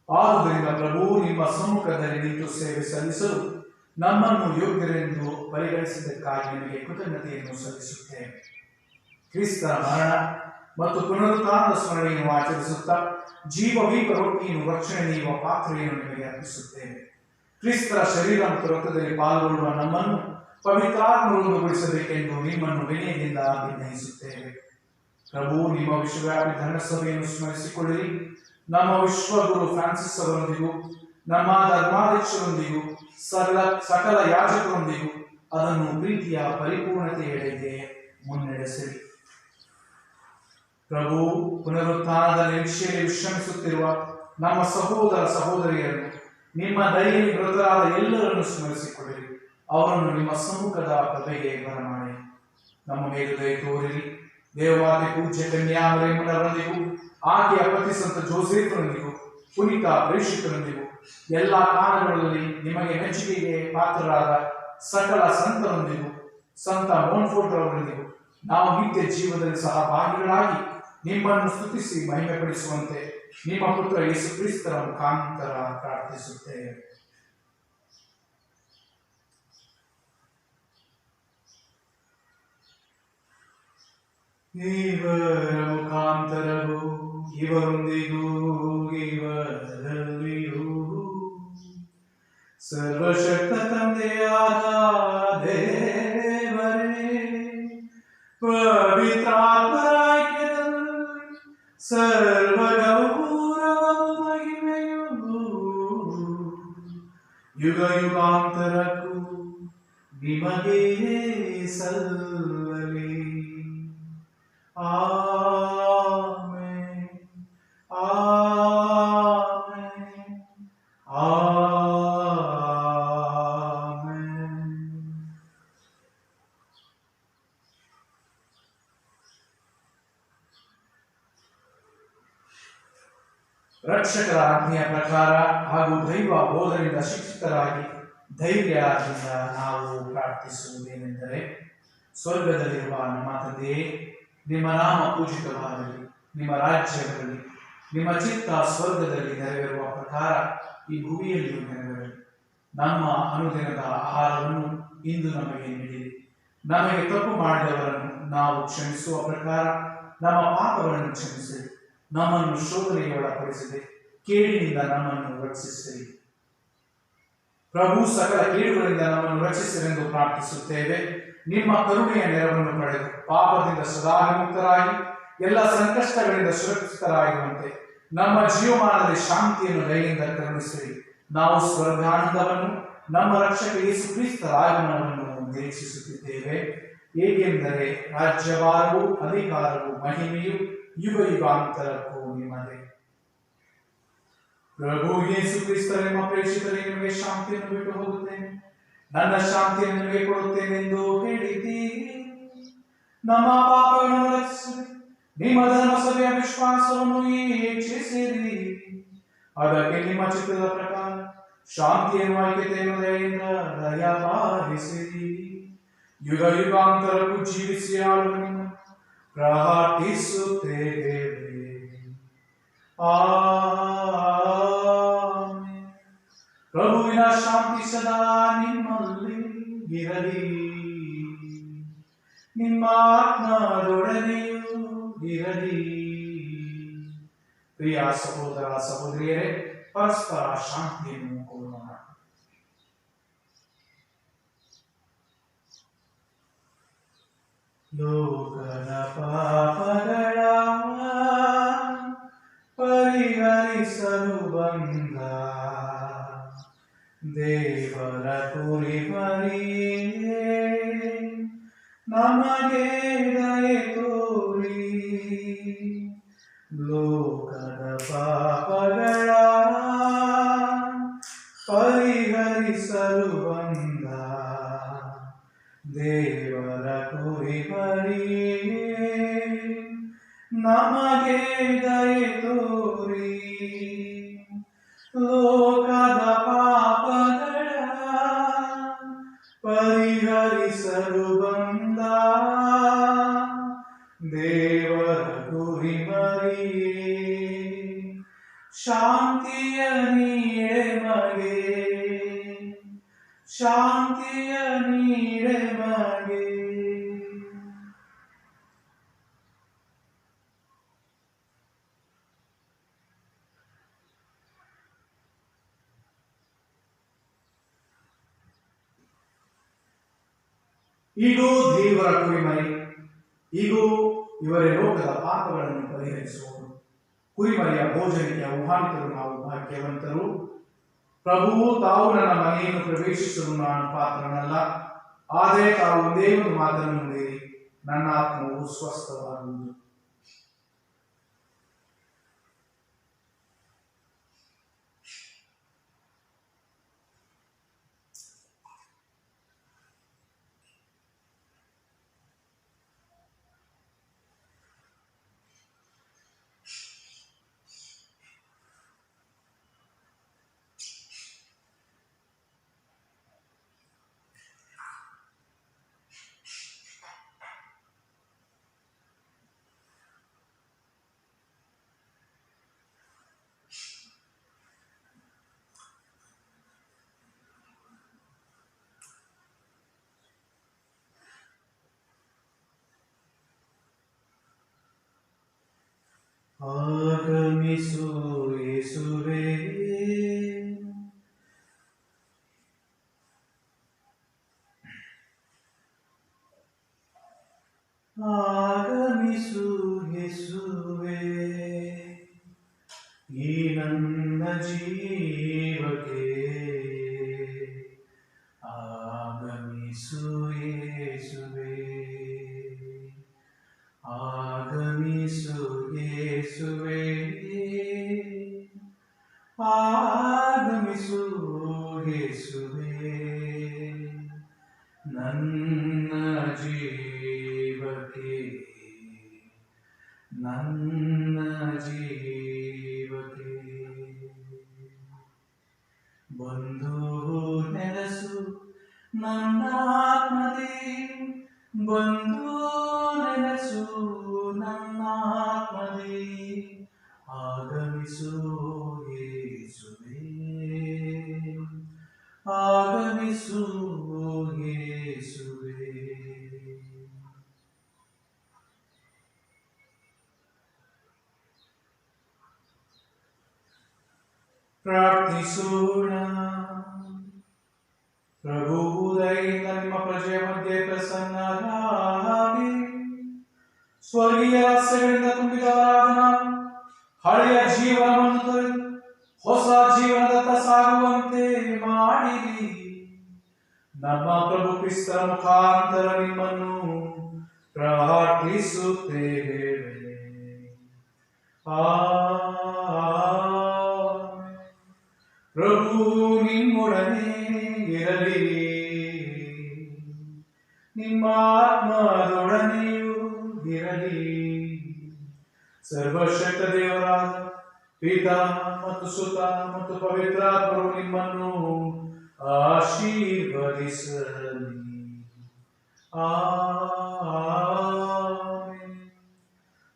ಆದುದರಿಂದ ಪ್ರಭು ನಿಮ್ಮ ಸಮ್ಮುಖದಲ್ಲಿ ನಿಂತು ಸೇವೆ ಸಲ್ಲಿಸಲು ನಮ್ಮನ್ನು ಯೋಗ್ಯರೆಂದು ಪರಿಗಣಿಸಿದ್ದಕ್ಕಾಗಿ ನಿಮಗೆ ಕೃತಜ್ಞತೆಯನ್ನು ಸಲ್ಲಿಸುತ್ತೇವೆ. ಕ್ರಿಸ್ತರ ಮರಣ ಮತ್ತು ಪುನರುತ್ಥಾನದ ಸ್ಮರಣೆಯನ್ನು ಆಚರಿಸುತ್ತಾ ಜೀವವೀಪ ರೊಟ್ಟಿಯನ್ನು ರಕ್ಷಣೆ ನೀಡುವ ಪಾತ್ರೆಯನ್ನು ನಿಮಗೆ ಅರ್ಪಿಸುತ್ತೇವೆ. ಕ್ರಿಸ್ತರ ಶರೀರ ಮತ್ತು ರಕ್ತದಲ್ಲಿ ಪಾಲ್ಗೊಳ್ಳುವ ನಮ್ಮನ್ನು ಪವಿತ್ರಾತ್ಮಗೊಳಿಸಬೇಕೆಂದು ನಿಮ್ಮನ್ನು ವಿನಯದಿಂದ ಅಭಿನಯಿಸುತ್ತೇವೆ. ಪ್ರಭು ನಿಮ್ಮ ವಿಶ್ವವ್ಯಾಪಿ ಧರ್ಮಸಭೆಯನ್ನು ಸ್ಮರಿಸಿಕೊಳ್ಳಿರಿ. ನಮ್ಮ ವಿಶ್ವಗುರು ಫ್ರಾನ್ಸಿಸ್ ಅವರೊಂದಿಗೂ ನಮ್ಮ ಧರ್ಮಾಧ್ಯಕ್ಷರೊಂದಿಗೂ ಸಕಲ ಯಾಜಕರೊಂದಿಗೂ ಅದನ್ನು ಪ್ರೀತಿಯ ಪರಿಪೂರ್ಣತೆಯೆಡೆಗೆ ಮುನ್ನಡೆಸಿರಿ. ಪ್ರಭು ಪುನರುತ್ಥಾನದ ನಿರೀಕ್ಷೆಯಲ್ಲಿ ವಿಶ್ರಮಿಸುತ್ತಿರುವ ನಮ್ಮ ಸಹೋದರ ಸಹೋದರಿಯರನ್ನು, ನಿಮ್ಮ ದಯೆಯಲ್ಲಿ ಮೃತರಾದ ಎಲ್ಲರನ್ನು ಸ್ಮರಿಸಿಕೊಳ್ಳಿರಿ. ಅವರನ್ನು ನಿಮ್ಮ ಸಮ್ಮುಖದ ಪ್ರಭೆಗೆ ಬರಮಾಡಿ ನಮ್ಮ ಮೇಲೆ ದಯೆ ತೋರಿರಿ. ದೇವಮಾತೆ ಪೂಜ್ಯ ಕನ್ಯಾಮರಿಯಮ್ಮನವರೊಂದಿಗೂ ಆಕೆಯ ಪತಿ ಸಂತ ಜೋಸೇಫರೊಂದಿಗೂ ಪುನೀತ ಪ್ರೇಷಿತರೊಂದಿಗೂ ಎಲ್ಲ ಕಾಲಗಳಲ್ಲಿ ನಿಮಗೆ ಮೆಚ್ಚುಗೆಗೆ ಪಾತ್ರರಾದ ಸಕಲ ಸಂತರೊಂದಿಗೂ ಸಂತ ಮೋನ್ಫೋರ್ಟ್ ಅವರೊಂದಿಗೂ ನಾವು ನಿತ್ಯ ಜೀವನದಲ್ಲಿ ಸಹಭಾಗಿಗಳಾಗಿ ನಿಮ್ಮನ್ನು ಸ್ತುತಿಸಿ ಮಹಿಮೆಪಡಿಸುವಂತೆ ನಿಮ್ಮ ಪುತ್ರ ಯೇಸು ಕ್ರಿಸ್ತರ ಮುಖಾಂತರ ಪ್ರಾರ್ಥಿಸುತ್ತೇವೆ. ಇವರ ಮುಖಾಂತರವೂ ಇವರೊಂದಿಗೂ ಇವರಲ್ಲಿಯೂ ಸರ್ವಶಕ್ತ ತಂದೆಯಾದ ದೇವರೇ, ಪವಿತ್ರಾತ್ಮರಾಯ್ಕೆಯಲ್ಲಿ ಸರ್ವಗೌರವವು ಮಹಿಮೆಯು ಯುಗ ಯುಗಾಂತರಕ್ಕೂ ನಿಮಗೆ ಸಲ್ಲಲಿ. ಆಮೆನ್, ಆಮೆನ್, ಆಮೆನ್. ರಕ್ಷಕರ ಆಜ್ಞೆಯ ಪ್ರಕಾರ ಹಾಗೂ ದೈವ ಬೋಧನೆಯಿಂದ ಶಿಕ್ಷಿತರಾಗಿ ಧೈರ್ಯದಿಂದ ನಾವು ಪ್ರಾರ್ಥಿಸುವುದೇನೆಂದರೆ, ಸ್ವರ್ಗದಲ್ಲಿರುವ ನಮ್ಮ ತಂದೆಯೇ, ನಿಮ್ಮ ನಾಮ ಪೂಜಿತವಾಗಲಿ, ನಿಮ್ಮ ರಾಜ್ಯ ಬರಲಿ, ನಿಮ್ಮ ಚಿತ್ತ ಸ್ವರ್ಗದಲ್ಲಿ ನೆರವೇರುವ ಪ್ರಕಾರ ಈ ಭೂಮಿಯಲ್ಲಿಯೂ ನೆರವೇರಲಿ. ನಮ್ಮ ಅನುದಿನದ ಆಹಾರವನ್ನು ಇಂದು ನಮಗೆ ನೀಡಿರಿ. ನಮಗೆ ತಪ್ಪು ಮಾಡಿದವರನ್ನು ನಾವು ಕ್ಷಮಿಸುವ ಪ್ರಕಾರ ನಮ್ಮ ಪಾಪಗಳನ್ನು ಕ್ಷಮಿಸಿರಿ. ನಮ್ಮನ್ನು ಶೋಧನೆಗೆ ಒಳಪಡಿಸಿದೆ, ಕೇಡಿನಿಂದ ನಮ್ಮನ್ನು ರಕ್ಷಿಸಿರಿ. ಪ್ರಭು ಸಕಲ ಕೇಡುಗಳಿಂದ ನಮ್ಮನ್ನು ರಕ್ಷಿಸಿರೆಂದು ಪ್ರಾರ್ಥಿಸುತ್ತೇವೆ. ನಿಮ್ಮ ಕರುಣೆಯ ನೆರವನ್ನು ಪಡೆದು ಪಾಪದಿಂದ ಸದಾ ವಿಮುಕ್ತರಾಗಿ ಎಲ್ಲ ಸಂಕಷ್ಟಗಳಿಂದ ಸುರಕ್ಷಿತರಾಗುವಂತೆ ನಮ್ಮ ಜೀವಮಾನದಲ್ಲಿ ಶಾಂತಿಯನ್ನು ದಯೆಯಿಂದ ಕರುಣಿಸಿರಿ. ನಾವು ಸ್ವರ್ಗಾನಂದವನ್ನು ನಮ್ಮ ರಕ್ಷಕ ಯೇಸು ಕ್ರಿಸ್ತರ ಆಗಮನವನ್ನು ನಿರೀಕ್ಷಿಸುತ್ತಿದ್ದೇವೆ. ಏಕೆಂದರೆ ರಾಜ್ಯಭಾರವು, ಅಧಿಕಾರವು, ಮಹಿಮೆಯು ಯುಗ ಯುಗಾಂತರಕ್ಕೂ ನಿಮ್ಮದೇ. ಪ್ರಭು ಯೇಸು ಕ್ರಿಸ್ತರ ನಿಮ್ಮ ಪ್ರೇಷಿತರೇ, ನಿಮಗೆ ಶಾಂತಿಯನ್ನು ಬಿಟ್ಟು ಹೋಗುತ್ತೇನೆ, ನನ್ನ ಶಾಂತಿಯನ್ನು ನಿಮಗೆ ಕೊಡುತ್ತೇನೆ ಎಂದು ಹೇಳಿದ್ದೀರಿ. ನಮ್ಮ ಪಾಪಗಳನ್ನು ರಕ್ಷಿಸಿರಿ, ನಿಮ್ಮ ಧರ್ಮಸಭೆಯ ವಿಶ್ವಾಸವನ್ನು ಹೆಚ್ಚಿಸಿರಿ. ಅದಕ್ಕೆ ನಿಮ್ಮ ಚಿತ್ತದ ಪ್ರಕಾರ ಶಾಂತಿಯನ್ನು, ಐಕ್ಯತೆಯನ್ನು ದಯೆಯಿಂದ ದಯಪಾಲಿಸಿರಿ. ಯುಗ ಯುಗಾಂತರಕ್ಕೂ ಜೀವಿಸಿ ಆಳುವ ನಿಮ್ಮನ್ನು ಪ್ರಾರ್ಥಿಸುತ್ತೇವೆ. ಆಮೆನ್. ಪ್ರಭುವಿನ ಶಾಂತಿ ಸದಾ ನಿಮ್ಮಲ್ಲಿ ಇರಲಿ, ನಿಮ್ಮ ಆತ್ಮದೊಡನೆಯೂ ಇರಲಿ. ಪ್ರಿಯ ಸಹೋದರ ಸಹೋದರಿಯರೇ, ಪರಸ್ಪರ ಶಾಂತಿಯನ್ನು ಕೋರೋಣ. ಲೋಕದ ಪಾಪಗಳ ಪರಿಹರಿಸಲು ಬಂದ ದೇವರ ಕುರಿಮರಿಯೇ, ನಮಗೆ ದಯೆ ತೋರಿ. ಲೋಕದ ಪಾಪಗಳ ಪರಿಹರಿಸಲು ಬಂದ ದೇವರ ಕುರಿಮರಿಯೇ, ನಮಗೆ ದಯೆ ತೋರಿ. ಲೋಕದ ಪಾಪಗಳ ಪರಿಹರಿಸಲು ಬಂದ ದೇವರ ಕುರಿಮರಿಯೇ, ಶಾಂತಿಯ ನೀಡೆ ಮಗೆ, ಶಾಂತಿಯ ನೀಡೆ ಮಗೆ. ಈಗೋ ದೇವರ ಕುರಿಮರಿ, ಈಗೋ ಇವರೇ ಲೋಕದ ಪಾಪಗಳನ್ನು ಪರಿಹರಿಸುವರು. ಕುರಿಮರಿಯ ಭೋಜನಕ್ಕೆ ಆಹ್ವಾನಿತರು ನಾವು ಭಾಗ್ಯವಂತರು. ಪ್ರಭುವು ತಾವು ನನ್ನ ಮನೆಯನ್ನು ಪ್ರವೇಶಿಸಲು ನಾನು ಪಾತ್ರನಲ್ಲ, ಆದರೆ ತಾವು ಒಂದೇ ಒಂದು ಮಾತನ್ನು ನುಡಿಯಿರಿ, ನನ್ನ ಆತ್ಮವು ಸ್ವಸ್ಥವಾಗುವುದು. ಆಗಮಿಸು ಯೇಸುವೇ, ಆಗಮಿಸು ಯೇಸುವೇ, ಈ ನನ್ನ ಜೀವಕ್ಕೆ ಆಗಮಿಸು ಯೇಸುವೇ, ಆಗಮಿಸು ಯೇಸುವೇ, ಆಗಮಿಸು ಯೇಸುವೇ, ನನ್ನ ಜೀವಕ್ಕೆ, ನನ್ನ ಜೀವಕ್ಕೆ. ಬಂದು ನೆಲೆಸು ನನ್ನಾತ್ಮದಿ, ಬಂದು ನೆಲೆಸು ನನ್ನಾತ್ಮದಿ, ಆಗಮಿಸು ಯೇಸುವೇ, ಆಗಮಿಸು ಯೇಸುವೇ. ಪ್ರಾರ್ಥಿಸೋಣ. ಪ್ರಭು ದಯೆಯಿಂದ ನಿಮ್ಮ ಪ್ರಜೆಯ ಮಧ್ಯೆ ಪ್ರಸನ್ನರಾಗಿ ಸ್ವರ್ಗೀಯ ರಹಸ್ಯಗಳಿಂದ ತುಂಬಿದವರಾದ ನಾವು ಹಳೆಯ ಜೀವನವನ್ನು ತೊರೆದು ಹೊಸ ಜೀವನದತ್ತ ಸಾಗುವಂತೆ ಮಾಡಿರಿ. ನಮ್ಮ ಪ್ರಭು ಕ್ರಿಸ್ತರ ಮುಖಾಂತರ ನಿಮ್ಮನ್ನು ಪ್ರಾರ್ಥಿಸುತ್ತೇವೆ. ಪ್ರಭು ನಿಮ್ಮೊಡನೆ ಇರಲಿ, ನಿಮ್ಮ ಆತ್ಮದೊಡನೆಯೂ ಇರಲಿ. ಸರ್ವಶಕ್ತ ದೇವರಾದ ಪಿತಾ ಮತ್ತು ಸುತ ಮತ್ತು ಪವಿತ್ರಾತ್ಮರು ನಿಮ್ಮನ್ನು ಆಶೀರ್ವದಿಸಲಿ. ಆಮೆನ್.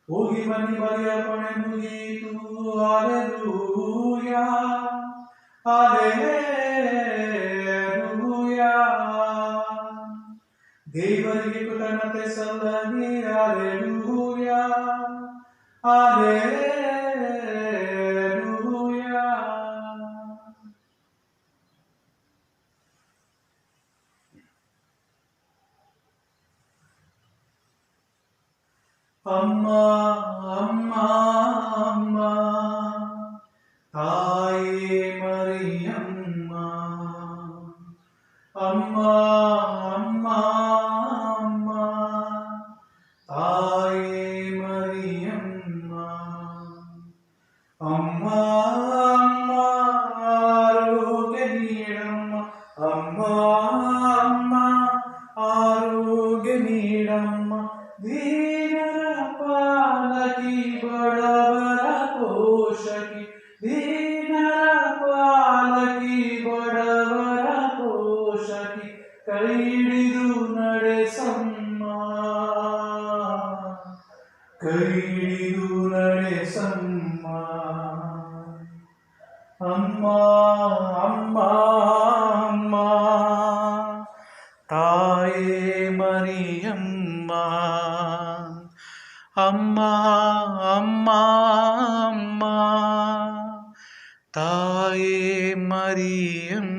ಹೋಗಿ ಬನ್ನಿ, ಬಲಿಯ ಪಣೆ ಮುಗಿಯಿತು. Hallelujah, hallelujah. ದೇವರಿಗೆ ಕೃತಜ್ಞತೆ ಸಲ್ಲಲಿ. ಹಲ್ಲೆಲೂಯಾ, ಹಲ್ಲೆಲೂಯಾ. ಅಮ್ಮ ಅಮ್ಮ ಅಮ್ಮ ತಾಯೇ ಮರಿಯಮ್ಮ. ಅಮ್ಮ ಅಮ್ಮ ಅಮ್ಮ ತಾಯೇ ಮರಿಯಮ್ಮ. ಅಮ್ಮ ಅಮ್ಮ ಆರೋಗ್ಯ ನೀಡಮ್ಮ. ಅಮ್ಮ ಅಮ್ಮ ಆರೋಗ್ಯ ನೀಡಮ್ಮ. ದೀನರ ಪಾಲಕಿ, ಬಡವರ ಪೋಷಕಿ. ದೀನರ ಪಾಲಕಿ, ಬಡವರ ಪೋಷಕಿ. ಕೈ ಹಿಡಿದು ನಡೆಸಮ್ಮ, ಕೈ ಹಿಡಿದು ನಡೆಸಮ್ಮ. ಅಮ್ಮ ಅಮ್ಮ ಅಮ್ಮ ತಾಯೇ ಮರಿಯಮ್ಮ. ಅಮ್ಮ ಅಮ್ಮ ಅಮ್ಮ ತಾಯೇ ಮರಿಯಮ್ಮ.